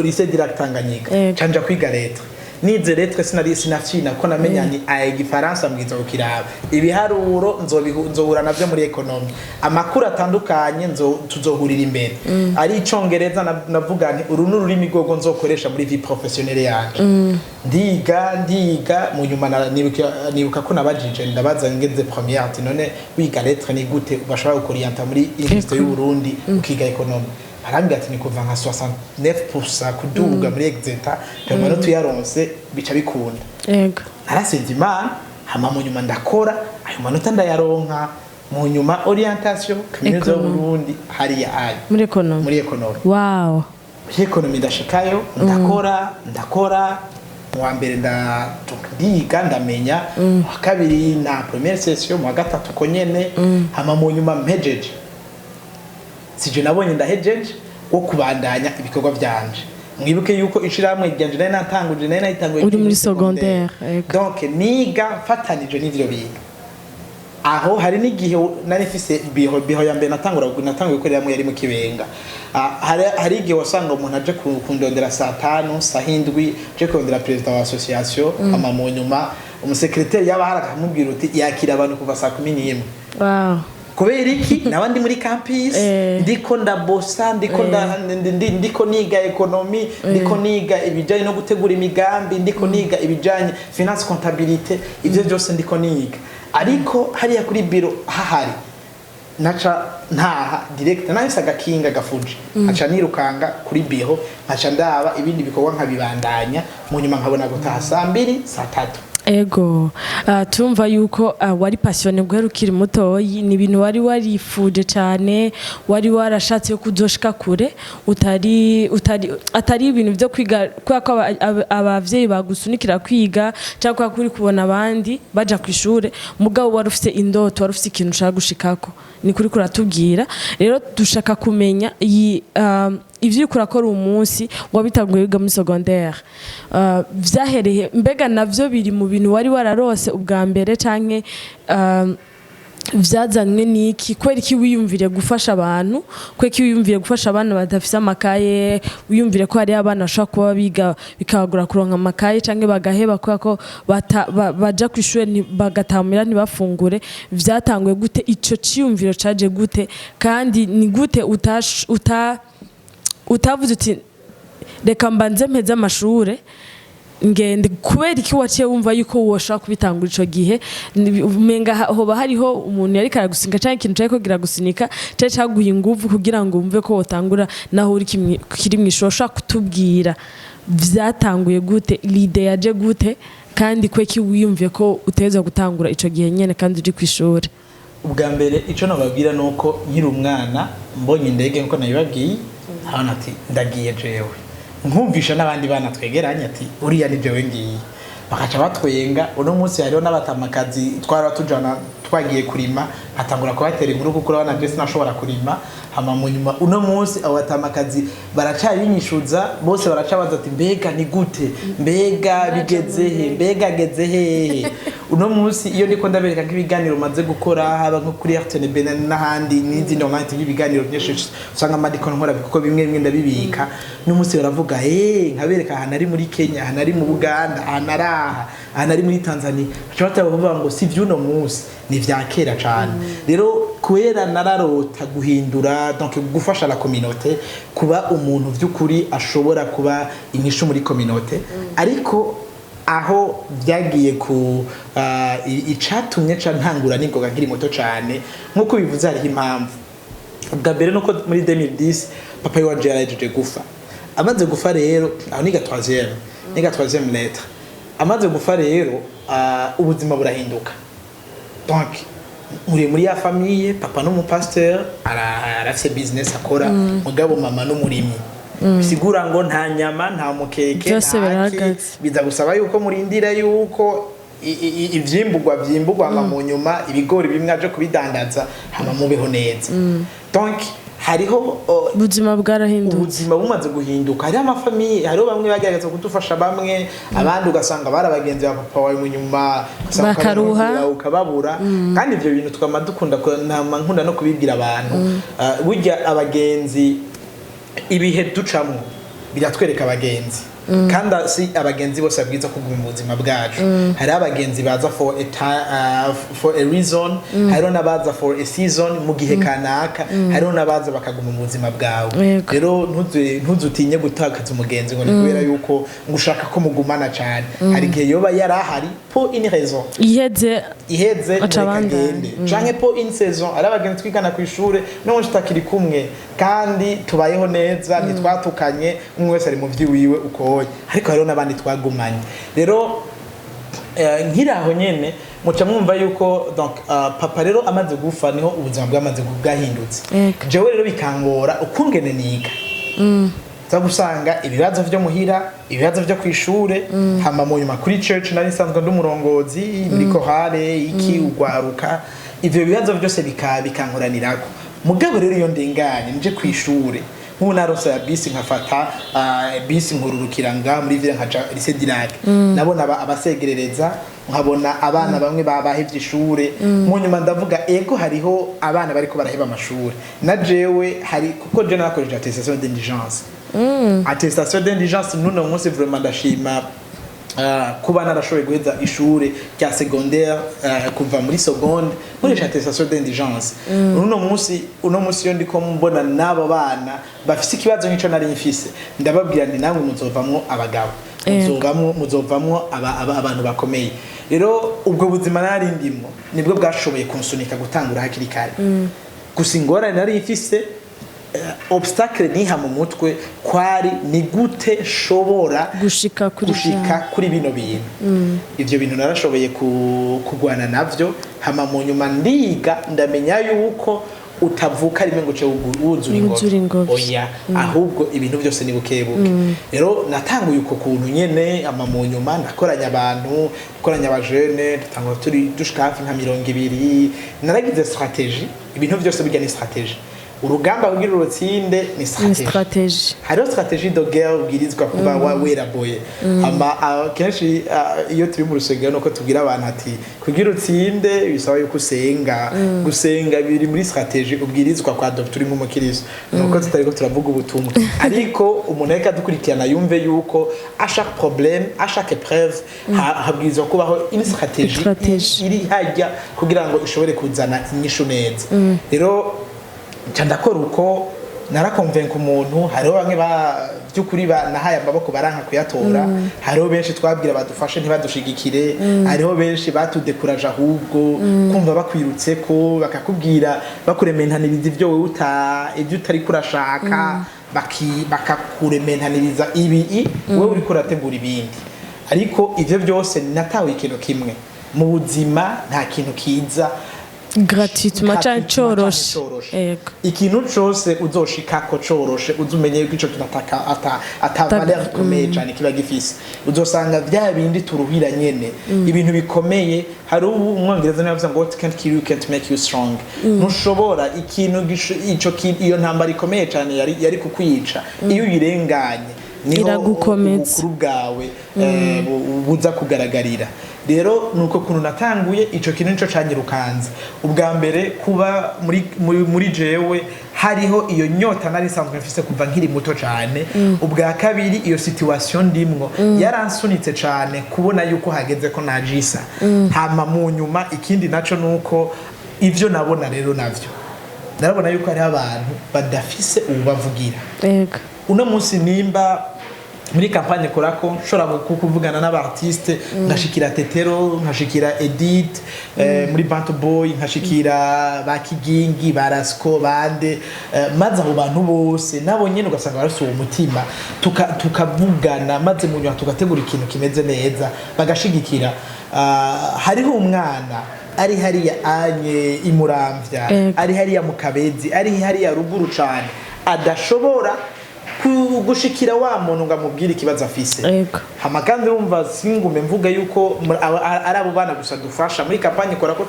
lycée direct Tanganyika canja kwiga lettre nize lettre sinafina ko namenyanye igifaransa mwiza ukiraba ibiharuro nzohura navyo muri economy amakuru atandukanye tuzohurira imbere ari icongereza navuga nti uru n'ururimi gogo nzokoresha muri vie professionnelle yanje ndiga mu nyuma nibuka ko nabajije ndabaza ngeze première ati none wiga lettre ni gute ubashobora gukorienta muri université y'u Burundi ukiga economy arambwira ati ni kuva nka 69% kuduga muri exeta cyangwa tuyaronse bica bikunda yego arasenze Imana hama mu nyuma ndakora ayo manota ndayaronka mu nyuma orientation kaminuza y'u Burundi hari ayo muri economy wow muri economy ndashikayo ndakora mu mbere ndiga ndamenya wa kabiri na première session mu gatatu ko nyene hama mu nyuma mpejeje sije nabonye ndahejeje wo kubandanya ibikorwa byanje mwibuke yuko ishiramwe ryanje nari natanguje nari nayitanguye uri muri secondaire donc niga fatanije n'ivyo bintu aho hari n'igihe nari fise biho ya mbere natanguye gukorera mu yari mu Kibenga hari igihe wasanga umuntu aje kundondera saa 5 saa 7 je kondera president wa association ama mu nyuma umusekretari yaba harakamubwira uti yakira abantu kuva saa 11 wow kubera iki nabandi muri campus ndiko ndabosa ndiko niga economy ndiko niga ibijanye no gutegura imigambi ndiko niga ibijanye finance comptabilité ivyo byose ndiko niga ariko hariya kuri biro hahari naca ntaha direct nahise agakinga gafuje aca nirukanga kuri biro aca ndaba ibindi bikorwa nkabibandanya mu nyuma nkabona gutaha saa 2 saa 3 ego tumva yuko wari passionné guhera ukiri mutoyi ni ibintu wari warifuje cyane wari warashatse yo kuzoshika kure atari ibintu byo kwiga kwako abavyeyi bagusunikira kwiga cyangwa kuri kubona abandi baja ku ishure mugabo wari ufite indoto wari ufite ikintu ushaka gushikako ni kuri kuratubwira rero dushaka kumenya ivyo kurakora umunsi wabitanguye wiga muri secondaire vyahereye mbega navyo biri mu bintu wari wararose ubwa mbere canke vyazanywe niki kweri ki wiyumvire gufasha abantu kweri ki wiyumvire gufasha abana badafise amakaye wiyumvire ko hari abana bashaka kuba biga bikabagura kuronka amakaye canke bagaheba ko baja ku ishure bagatamira ntibafungure vyatanguye gute ico ciyumviro caje gute kandi ni gute utavuze uti reka mbanze mpeze amashure ngende kubera iki waciye wumva yuko woshaka kubitangura ico gihe umenga hoba hariho umuntu yari karagusinga cyangwa ikintu cyari kogira gusinika cyari cyaguha ingufu kugira ngo umve ko wotangura naho uri kiri mwishosha kutubwira vyatanguye gute l'idée yaje gute kandi kweki wiyumviye ko uteza gutangura ico gihe nyene kandi uri kwishore ubwa mbere ico nababwira nuko nkiri umwana mbonye indege nko nabibabwiye hano ati ndagiye jewe nkumvisha n'abandi bana twegeranye ati uriya ni jewe ngiye bakaca batwenga uno munsi hariho n'abatamakazi twara tujana twagiye kurima atangura kubatera inkuru kuko urabona byose nashobora kurima hama mu nyuma uno munsi abo batamakazi baracaye binyishuza bose baracabaza ati mbega ni gute mbega bigeze he mbega geze he uno munsi iyo ndiko ndabereka nk'ibiganiro maze gukora haba nko kuri RTNB n'ahandi n'izindi online ibiganiro byinshi usanga amadiko nkora kuko bimwe ndabibika n'umunsi baravuga nkabereka ahantu ari muri Kenya ahantu ari mu Buganda ahantu ari muri Tanzania bacata bavuga ngo si vyuno munsi ni vya kera cyane rero kwera nararota guhindura donc gufasha la communauté kuba umuntu vy'ukuri ashobora kuba inyishu muri communauté ariko aho byagiye ku icatumye ntangura n'ingoga nkiri muto cyane nkuko bivuze hari impamvu bwa mbere nuko muri 2010 papa wanje yarajeje gufa amaze gufa rero aho niga 3e lettre amaze gufa rero ubuzima burahinduka donc muri ya famille papa n'umupasteur arafise business akora mugabo mama n'umurimyi bisigura ngo nta nyama nta mukeke biza gusaba yuko murindira yuko ivyimbugwa mu nyuma ibigori bimwe aje kubidandaza hama mubeho neza donc hariho ubuzima bwarahindutse ubuzima bumaze guhinduka hari amafamiye hariho bamwe bagerageza kudufasha bamwe abandi ugasanga barabagenzi ba papa wawe mu nyuma bakaruha ukababura kandi ivyo bintu twama dukunda nkunda no kubibwira abantu burya abagenzi ibihe ducamo biratwereka abagenzi kandi si abagenzi bose babwiza kuguma mu buzima bwacu hari abagenzi baza for a reason hari nabaza for a season mu gihe kanaka hari nabaza bakaguma mu buzima bwawe rero ntuzutinye gutakaza umugenzi ngo ni kubera yuko ngushaka ko mugumana cyane hari gihe yoba yarahari pour une raison iheze akagende canke pour une saison ari abagenzi twigana ku ishure no tutakiri kumwe kandi tubayeho neza nitwatukanye umwe wese ari mu vyiwiwe uko ariko hariho n'abandi twagumanye rero nkiraho nyene muca mwumva yuko donc papa rero amaze gufa niho ubuzima bwamaze bwahindutse jewe rero bikangora ukungene niga za gusanga ibibazo vyo muhira ibibazo vyo kwishure hama mu nyuma kuri church nari sanzwe ndumurongozi muri kohare iki ugwaruka ivyo bibazo byose bikankoranirako mugabo rero iyo ndenganye nje kwishure nko naronse ya bisi nkafata bisi nkururukiranga muri ville nkaja lycée Dirac nabona abasegerereza nkabona abana bamwe babahevye ishure mu nyuma ndavuga ego hariho abana bariko baraheba amashuri na jewe hari kuko je nakoresha attestation d'indigence attestation d'indigence nuno munsi vraiment ndashima kuba narashoboye guheza ishure rya secondaire kuva muri seconde muri attestation d'indigence uno munsi yo ndiko mbona nabo bana bafise ikibazo nk'ico nari mfise ndababwira ni namwe muzovamwo abagabo muzovamwo abantu bakomeye rero ubwo buzima nari ndimo nibwo bwashoboye kunsunika gutangura hakiri kare gusa ingorane nari mfise obstacle niha mu mutwe kwari ni gute shobora gushika kuri bino bintu ivyo bintu narashoboye kugwana navyo hama mu nyuma ndiga ndamenya yuko utavuka rimwe ngo ce wuzura ingovi oya ahubwo ibintu byose ni bukebuke rero natanguye uko kuntu nyene ama mu nyuma ndakoranya abantu koranya abajene dutangura turi dushika hafi nka 200 naragize strategie ibintu byose bijya ni strategie urugamba kugira urutsinde ni strategie hariho strategie de guerre ubwirizwa kuba weraboye ama kenshi iyo turi mu rusengero nuko tubwira abantu ati kugira utsinde bisaba yuko gusenga biri muri strategie ubwirizwa kwa docteur nk'umukirizo nuko tutariko turavuga ubutumwa ariko umuntu reka dukurikirana yumve yuko a chaque problème a chaque épreuve habwirizwa kubaho une strategie iri hajya kugira ngo ishobore kuzana inyishu neza rero cyandakora uko narakonvenka umuntu hariho bamwe byukuri nahaye amaboko baranka kuyatora hariho benshi twabwira badufashe ntibadushigikire hariho benshi batudekuraje ahubwo kumva bakwirutse ko bakakubwira bakurementaniriza ibyo utari kurashaka bakakurementaniriza ibi wowe uri kurategura ibindi ariko ivyo byose natawe ikintu kimwe mu buzima nta kintu kiza gratuitement cyane coroshe yego ikintu cyose uzoshikako coroshe uzumenye yuko ico kinataka ata valeur ikomeye cyane kiba gifise uzosanga bya bindi turuhira nyene ibintu bikomeye hari umwongereza navuze ngo what can't kill you can't make you strong ntushobora ikintu ico iyo ntambara ikomeye cyane yari kukwica iyo uyirenganye niho ubukuru bwawe buza kugaragarira rero nuko kuntu natanguye ico kintu nico canyirukanza ubwa mbere kuba muri jewe hariho iyo nyota nari sanzwe mfise kuva nkiri muto cyane ubwa kabiri iyo situation ndimwo yaransunitse cyane kubona yuko hageze ko najisa hama mu nyuma ikindi naco nuko ivyo nabona rero navyo narabona yuko hari abantu badafise ubavugira yego uno munsi nimba muri campagne korako nshobora kuvugana n'abartiste nkashikira Tetero nkashikira Edith muri Bantu Boy nkashikira bakigingi barasco bande maze abo bantu bose nabo nyene ugasanga barasuye umutima tukavugana maze mu nyuma tugategura ikintu kimeze neza bagashigikira hariho umwana ari hariya anye imuramvya ari hariya mu Kabezi ari hariya ruguru cane adashobora gushikira wa muntu ngamubwira ikibazo afise hama kandi urumva singume mvuga yuko ari abo bana gusa dufasha muri campagne korako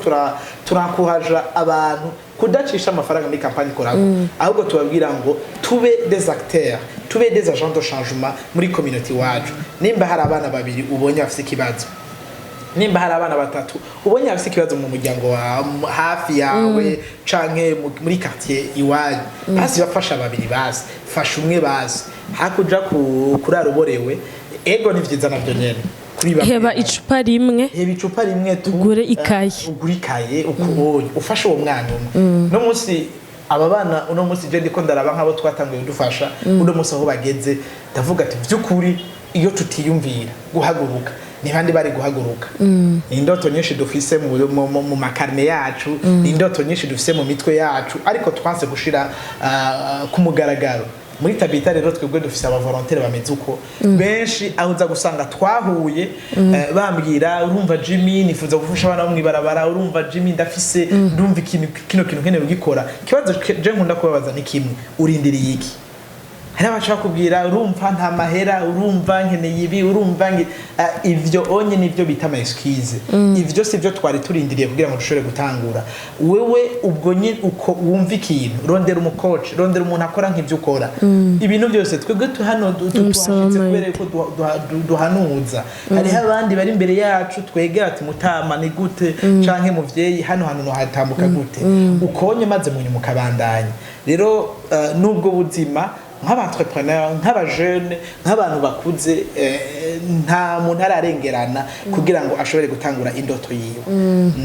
turakuhaja abantu kudacisha amafaranga muri campagne korako ahubwo tubabwira ngo tube des acteurs tube des agents de changement muri community wacu nimba hari abana babiri ubonye afise ikibazo nimba hari abana batatu ubonye afise ikibazo mu muryango wa hafi yawe canke muri quartier iwanyu basi bafasha babiri basi fasha umwe basi hakuja kuraroborewe ego nivyiza navyo nyene heba icupa rimwe ugure ikaye ukubonye ufasha uwo mwana umwe no munsi aba bana uno munsi je ndiko ndaraba nk'abo twatanguye dufasha uno munsi aho bageze ndavuga ati vy'ukuri iyo tutiyumvira guhaguruka ni bandi bari guhaguruka indoto nyinshi dufise mu makarne yacu indoto nyinshi dufise mu mitwe yacu ariko twanse gushira ku mugaragaro muri Tabita rero twebwe dufise aba volontaire bameze uko benshi aho uza gusanga twahuye bambwira urumva Jimmy nifuza gufasha abana bo mwibarabara urumva Jimmy ndafise ndumva kino kintu nkene ugikora kibazo je nkunda kubabaza ni kimwe urindiriye iki hari abashaka kubwira urumva nta mahera urumva nkeneye ibi urumva ivyo onye nivyo bita ama excuse ivyo sivyo twari turindiriye kugira ngo dushobore gutangura wewe ubwo nyine uko wumva ikintu rondera umucoach rondera umuntu akora nk'ivyo ukora ibintu byose twebwe hano tuhashitse kubera ko duhanuza hari abandi bari imbere yacu twegera ati mutama ni gute canke muvyeyi hano no hatambuka gute ukonye maze mu nyuma ukabandanya rero nubwo buzima nk'abantrepreneur nk'abajeune nk'abantu bakuze nta muntu ararengerana kugira ngo ashobore gutangura indoto yiwe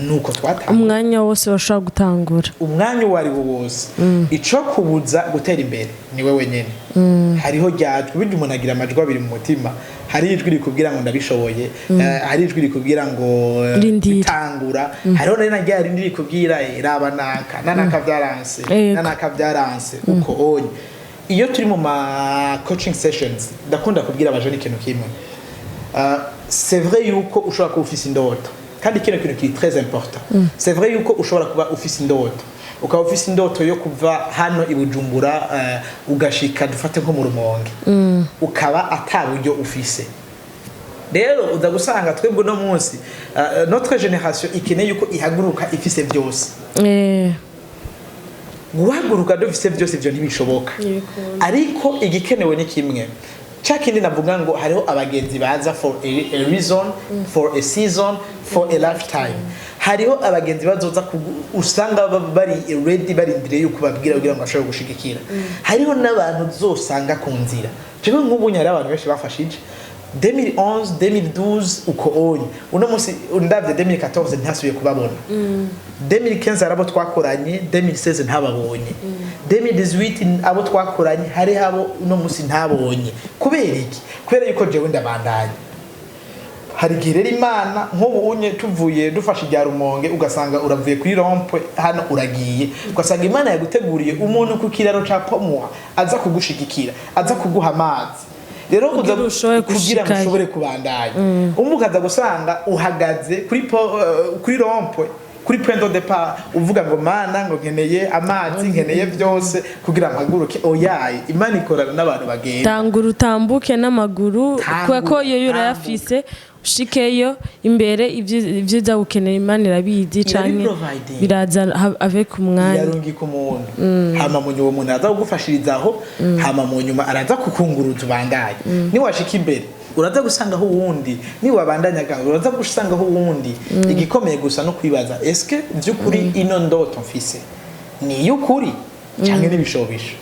nuko twatanga umwanya wose washaka gutangura umwanya wari wose ico kubuza gutera imbere ni wewe nyene hariho ryajwe bindi umuntu agira amajwi abiri mu mutima hari ijwi rikubwira ngo ndabishoboye hari ijwi rikubwira ngo bitangura hariho n'irindi rindi rikubwira iraba nanaka byaranse uko onye iyo turi mu ma coaching sessions ndakunda kubwira abajeni ikintu kimwe c'est vrai yuko ushobora kuba ufise indoto kandi kino kintu ki très important c'est vrai yuko ushobora kuba ufise indoto ukaba ufise indoto yo kuva hano i Bujumbura ugashika dufate nko mu Rumonge ukaba ataburyo ufise rero uza gusanga twebwe no munsi notre génération ikeneye yuko ihaguruka ifise byose guhaguruka dufise byose byo ntibishoboka ariko igikenewe ni kimwe cyakindi navuga ngo hariho abagenzi baza for a reason for a season for a lifetime hariho abagenzi bazoza usanga bari ready barindiriye yuko babwira kugira ngo ashobore gushigikira hariho n'abantu zosanga ku nzira jewe nk'ubu nyari abantu benshi bafashije 2011 2012 uko onye uno munsi ndavye 2014 ntasubiye kubabona 2015 arabo twakoranye 2016 ntababonye 2018 abo twakoranye hari habo uno munsi ntabonye kubera iki kubera yuko jewe ndabandanye hari girera imana nk'ubu unye tuvuye dufasha ijya Rumonge ugasanga uravuye kuri rompwe hano uragiye ugasanga imana yaguteguriye umuntu ku kiraro ca Pomwa aza kugushigikira aza kuguha amazi rero kugira ngo ushobore kubandanya umukaza gusanga uhagaze kuri rompwe kuri point de départ uvuga ngo mana ngo nkeneye amazi nkeneye byose kugira mpaguruke oyaye Imana ikorana n'abantu bagenda tangura utambuke n'amaguru kuko yo urayafise ushikeyo imbere ibyiza gukenera Imana irabizi canke biraza avec umwanya yarungi ku muntu hama mu nyuma umuntu aza kugufashirizaho hama mu nyuma araza kukunguruza ubandaye ni washika imbere uraza gusangaho uwundi ni wabandanya gaho uraza gusangaho uwundi igikomeye gusa no kwibaza eske byukuri ino ndoto mfise ni yukuri cyangwa n'ibishobisho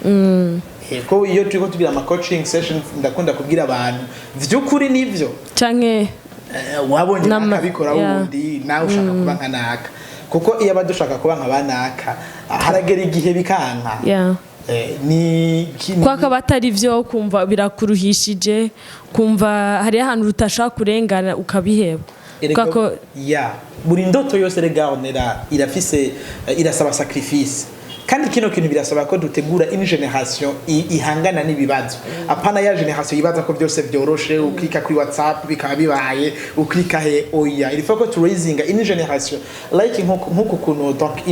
ko iyo turiko tugira ama coaching sessions ndakunda kubwira abantu vyukuri nivyo canke wabonye nakabikora wundi nawe ushaka kuba nkanaka kuko iyo abadushaka kuba nkabanaka haragera igihe bikanka ni kwaka batari vyo kumva birakuruhishije kumva hari ahantu utashaka kurengana ukabiheba kwako buri ndoto yose regarnera irasaba sacrifice kandi kino kintu birasaba ko dutegura une generation ihangana n'ibibazo apana ya generation ibaza ko byose byoroshe uklika kuri WhatsApp bikaba bibaye uklika he oya il faut que tu raising une generation like nkuko kuno donc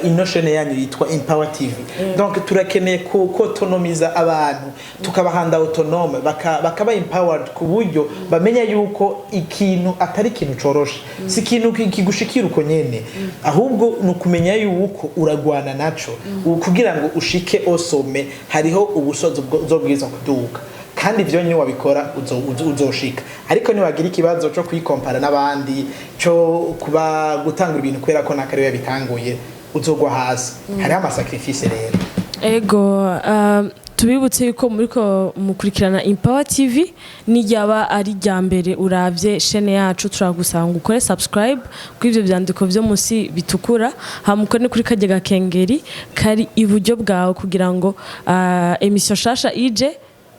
ino chaîne yanyu yitwa Empower TV donc turakeneye ko autonomiza abantu tukabahanda autonome bakaba empowered ku buryo bamenya yuko ikintu atari ikintu coroshe si ikintu kigushikira uko nyene ahubwo nukumenya yuko uragwana naco kugira ngo ushike osome hariho ubusozo uzobwiza kuduka kandi ivyo nyo wabikora uzoshika ariko ni wagira ikibazo cyo kwikompara n'abandi cyo kuba gutanga ibintu kwera ko nakare yabitanguye uzogwa hasi hari ama sacrifice rero ego tubibutse yuko muriko mukurikirana Empower TV nijyaba ari rya mbere uravye chaîne yacu turagusanga ukore subscribe kw'ivyo byandiko byo musi bitukura hamukone kuri kajya kengeri kari iburyo bwawe kugira ngo emission shasha ije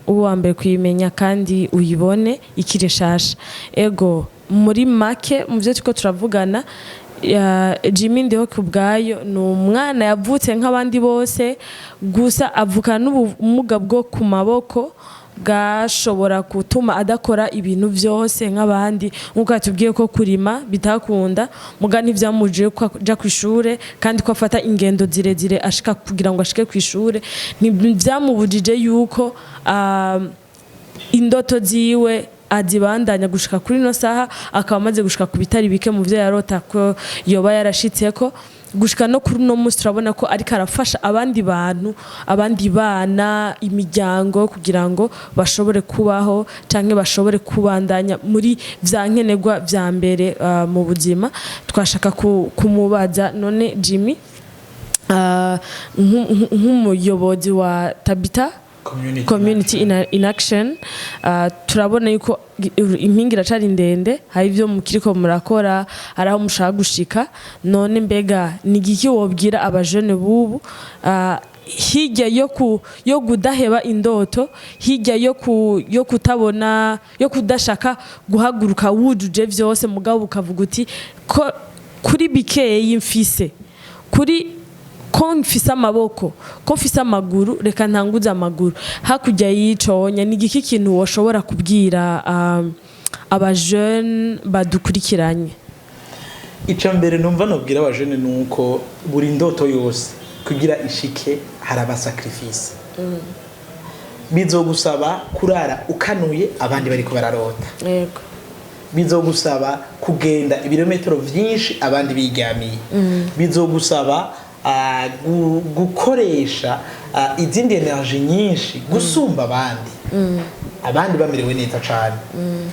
uwa mbere kuyimenya kandi uyibone ikire shasha ego muri make muvyo tuko turavugana Jimmy Ndeho kubgayo no umwana yavutse nk'abandi bose gusa avuka n'ubumuga bwo ku maboko gashobora gutuma adakora ibintu byose nk'abandi nkuko atubwiye ko kurima bitakunda mugani vyamuje ko aja kwishure kandi ko afata ingendo zirezire ashika kugira ngo ashike kwishure ntivyamubujije yuko indoto ziwe adibandanya gushika kuri no saha akaba amaze gushika ku bitari bike mu byo yarota ko yoba yarashitseko gushika no kuri no musi turabona ko ariko arafasha abandi bantu abandi bana imiryango kugira ngo bashobore kubaho canke bashobore kubandanya muri vyankenerwa vya mbere mu buzima twashaka kumubaza none Jimmy nk'umuyobozi wa Tabita Community in Action turabona yuko impingira cari ndende hari byo mukiriko murakora araho mushaka gushika none mbega nigiki wobwira abajene bubu hirya yo kudaheba indoto hirya yo kutabona yo kudashaka guhaguruka wujuje vyose mugabo ukavuga uti ko kuri bikeyi mfise kuri ko mfise amaboko ko mfise amaguru reka ntanguza amaguru hakujya yiconya nigiki kintu woshobora kubwira abajeune badukurikiranye ico mbere numva nobwira abajeune nuko buri ndoto yose kugira ishike haraba sacrifice bizogusaba kurara ukanuye abandi bariko bararota yego bizogusaba kugenda ibirometero vyinshi abandi bigamiye bizogusaba gukoresha izindi energy nyinshi gusumba abandi bamerewe neza cyane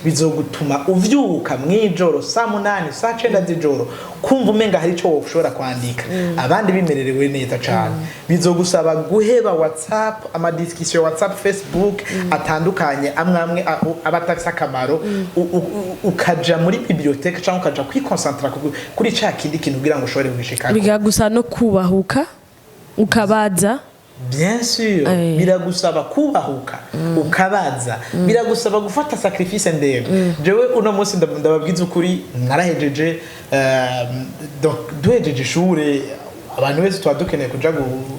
bizogutuma uvyuka mwijoro saa 8 saa 9 z'ijoro kumva umenga hari ico woshobora kwandika abandi bimererewe neza cyane bizogusaba guheba WhatsApp ama discussion WhatsApp Facebook atandukanye amwe abatafisa akamaro ukaja muri bibliothèque cyangwa ukaja kwikoncentra kuri ca kindi kintu kugira ngo ushobore gushika bigagusa no kubahuka ukabaza bien sûr biragusaba kubahuka ukabaza biragusaba gufata sacrifice ndende jewe uno munsi ndababwiza ukuri narahejeje donc duhejeje ishure abantu bese twadukeneye kuja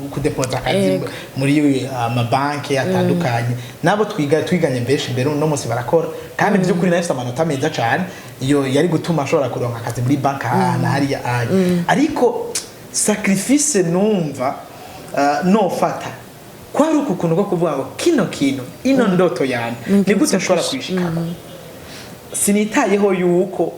kudepoza akazi muri amabanki atandukanye nabo twiganye benshi mbere no munsi barakora kandi by'ukuri nafite amanota meza cyane iyo yari gutuma ashobora kuronka akazi muri banki na hariya ariko sacrifice numva nofata kwari ukuntu ko kuvuga ngo kino ino ndoto yani ni gute ashobora kwishikana sinitayeho yuko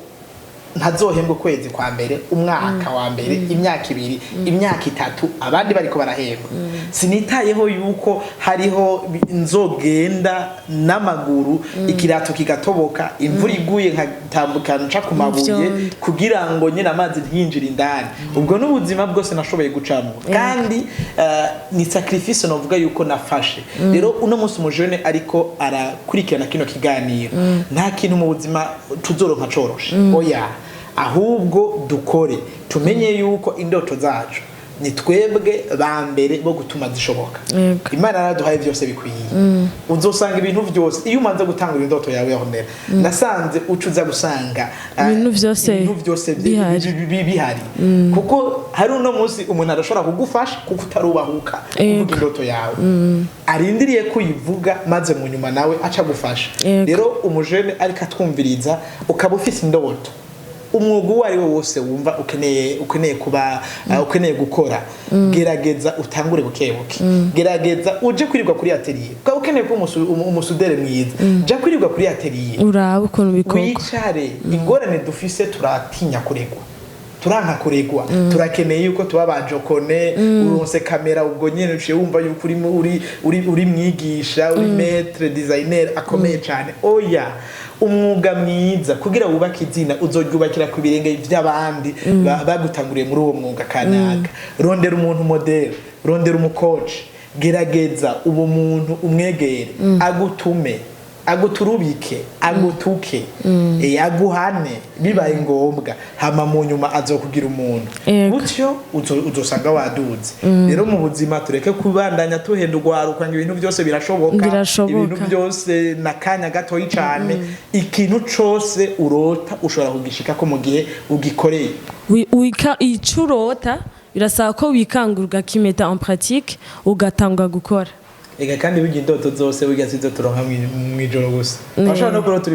ntazohembwa kwezi kwa mbere umwaka wa mbere imyaka ibiri imyaka itatu abandi bariko barahembwa sinitayeho yuko hariho nzogenda n'amaguru ikirato kigatoboka imvura iguye nkatambuka nca ku mabuye kugira ngo nyine amazi ntiyinjire indani ubwo n'ubuzima bwose nashoboye gucamo kandi ni sacrifice novuga yuko nafashe rero uno munsi umujene ariko arakurikirana kino kiganiro nta kintu mu buzima tuzoronka coroshe oya ahubwo dukore tumenye yuko indoto zacu ni twebwe ba mbere bo gutuma zishoboka Imana yaraduhaye byose bikwiye uzosanga ibintu byose iyo umanze gutanga indoto yawe yahomera nasanze ucuza gusanga ibintu byose bihari kuko hari uno munsi umuntu arashobora kugufasha kuko utarubahuka kuvuga indoto yawe arindiriye kuyivuga maze mu nyuma nawe aca gufasha rero umujene ariko atwumviriza ukaba ufite indoto umwuga uwo ari wo wose wumva ukeneye kuba ukeneye gukora gerageza utangure bukebuke gerageza uje kwirirwa kuri atelier ukaba ukeneye kuba umusudere mwiza ja kwirirwa kuri atelier uraba ukuntu bikorwa wicare ingorane dufise turatinya kuregwa turanka kuregwa turakeneye yuko tuba bajokone uronse kamera ubwo nyene uciye wumva yuko uri mwigisha uri maître designer akomeye cyane oya umwuga mwiza kugira wubake izina uzoryubakira ku birenge by'abandi bagutanguriye muri uwo mwuga kanaka rondera umuntu model rondera umucoach gerageza uwo muntu umwegere agutume aguturubike agutuke aguhane bibaye ngombwa hama mu nyuma azokugira umuntu gutyo uzosanga waduze rero mu buzima tureke kubandanya tuhenda ugwaruka ngo ibintu byose birashoboka ibintu byose nakanya gato y'icane ikintu cose urota ushobora kugishika ko mu gihe ugikoreye icurota birasaba ko wikangurwa kimeta en pratique ugatangwa gukora ega kandi bijya indoto zose bijya sizo turonka mwijoro gusa bashaka no kurota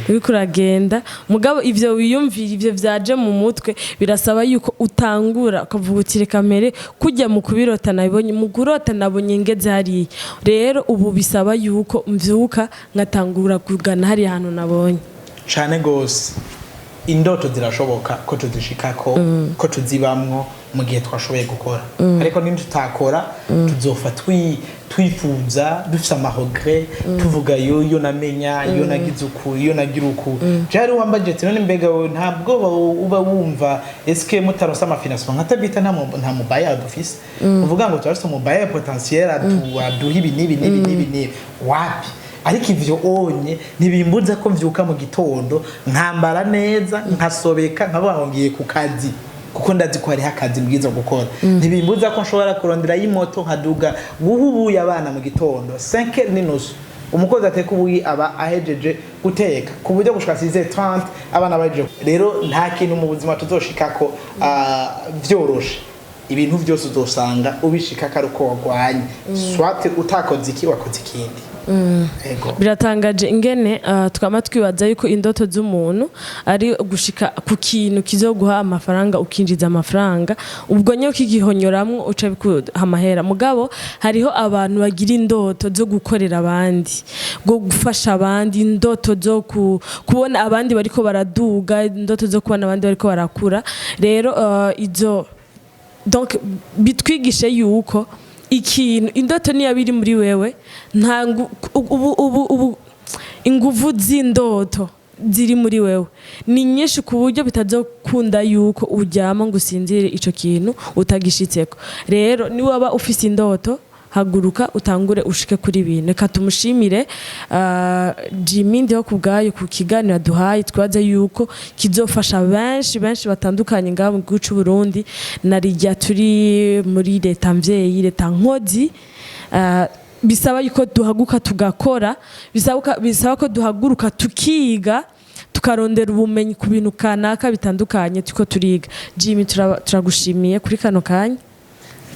uri kuragenda mugabo ivyo wiyumvira ivyo vyaje mu mutwe birasaba yuko utangura ukavuga uti kamere kujya mu kubirota nabonye mu kurota nabonye ngeze hari rero ubu bisaba yuko mvyuka ngatangura kugana hari hano nabonye cyane gose indoto zirashoboka ko tuzishikako ko tuzibamwo mu gihe twashoboye gukora ariko nimba tutakora tuzofa twifuza dufite amahogre tuvuga yo namenya yo nagize uku yo nagira uku jari wambajete none mbega ntabwo uba wumva eske mutaronsa amafinancement nkatabita nta mobile dufise uvuga ngo twarose mobile potentiel aduha ibi nibi wapi ariko ivyo onye ntibimbuza ko mvyuka mu gitondo nkambara neza nkasobeka nkabahongiye ku kazi kuko ndazi ko hari akazi mbwiza gukora ntibimbuza ko nshobora kurondera y'imoto nkaduga guhubuye abana mu gitondo 5:30 umukozi ateka ubuyi aba ahejeje guteka ku buryo gushika 6:30 abana baje rero nta kintu mu buzima tuzoshikako vyoroshe ibintu byose uzosanga ubishika karuko wagwanye swate utakoze iki wakoze ikindi biratangaje ingene twama twibaza yuko indoto z'umuntu ari gushika ku kintu kizoguha amafaranga ukinjiza amafaranga ubwo nyo kigihonyoramwo uca bikuha amahera mugabo hariho abantu bagira indoto zo gukorera abandi go gufasha abandi indoto zo kubona abandi bariko baraduga indoto zo kubona abandi bariko barakura rero izo donc bitwigishe yuko ikintu indoto niyo biri muri wewe nta ubu inguvu z'indoto ziri muri wewe ni nyinshi ku buryo bitazokunda yuko uryama ngo usinzire ico kintu utagishitseko rero ni waba ufise indoto haguruka utangure ushike kuri bintu reka tumushimire Jimmy ndiho kubgayo ku kiganiro duhaye twaze yuko kizofasha benshi batandukanye ngabo mu gihugu cy'u Burundi narijya turi muri leta mvyeyi leta nkozi bisaba yuko duhaguka tugakora bisaba ko duhaguruka tukiga tukarondera ubumenyi ku bintu kanaka bitandukanye tuko turiga Jimmy turagushimiye kuri kano kanya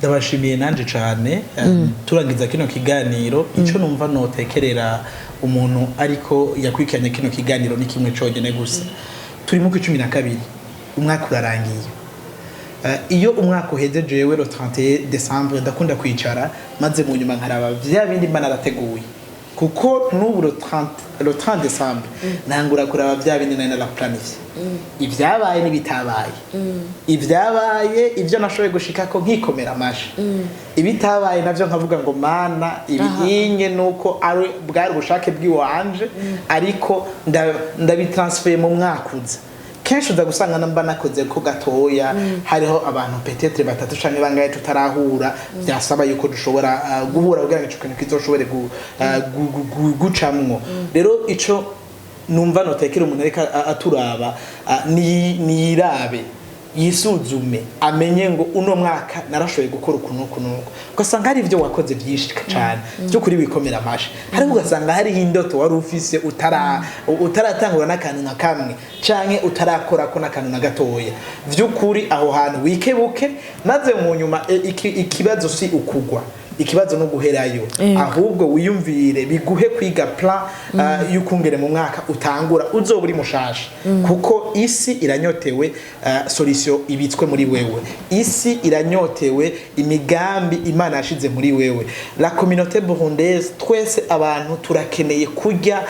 ndabashimiye nanje cyane turangiza kino kiganiro ico numva notekerera umuntu ariko yakwikanye kino kiganiro ni kimwe cogene gusa turi mu 12 umwaka urarangiye iyo umwaka uheze jewe le 31 décembre ndakunda kwicara maze mu nyuma nkaraba vya bindi mba narateguye kuko n'ubu le 30 décembre nangura kuraba vya bindi nari naraplanifye ivyabaye n'ibitabaye ivyabaye ivyo nashoboye gushikako nkikomera amashi ibitabaye navyo nkavuga ngo mana ibihinye nuko ari bwari ubushake bw'iwanje ariko ndabitransfere mu mwaka uza kenshi uza gusanga namba nakoze ko gatoya hariho abantu peut-être batatu canke bangaye tutarahura byasaba yuko dushobora guhura kugira ngo ikintu kizoshobore gucamwo rero ico numva notekera umuntu areka aturaba ni irabe yisuzume amenye ngo uno mwaka narashoboye gukora ukuntu ugasanga hari ivyo wakoze byinshi cyane byo kuri bikomera amashi hari ugasanga hari indoto wari ufise utaratangura n'akantu na kamwe canke utarakora ko n'akantu na gatoya vy'ukuri aho hantu wikebuke maze mu nyuma ikibazo si ukugwa ikibazo no guherayo ahubwo wiyumvire biguhe kwiga plan y'ukungere mu mwaka utangura uzoburi mushasha kuko isi iranyotewe solution ibitswe muri wewe isi iranyotewe imigambi Imana yashize muri wewe la communauté burundaise twese abantu turakeneye kujya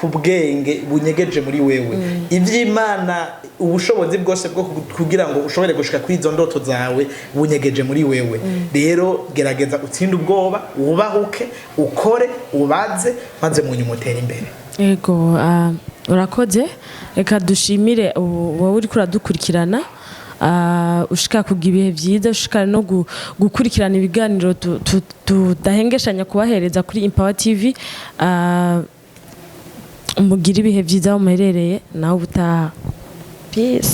ku bwenge bunyegeje muri wewe ivy'Imana ubushobozi bwose bwo kugira ngo ushobore gushika kwizo ndoto zawe bunyegeje muri wewe rero gerageza utsinde ubwoba ubahuke ukore ubaze maze mu nyuma utere imbere yego urakoze reka dushimire wowe uri kuradukurikirana ushika kugira ibihe byiza ushika no gukurikirana ibiganiro tudahengeshanya kubahereza kuri Empower TV mugira ibihe byiza aho muherereye nawe ubutaha peace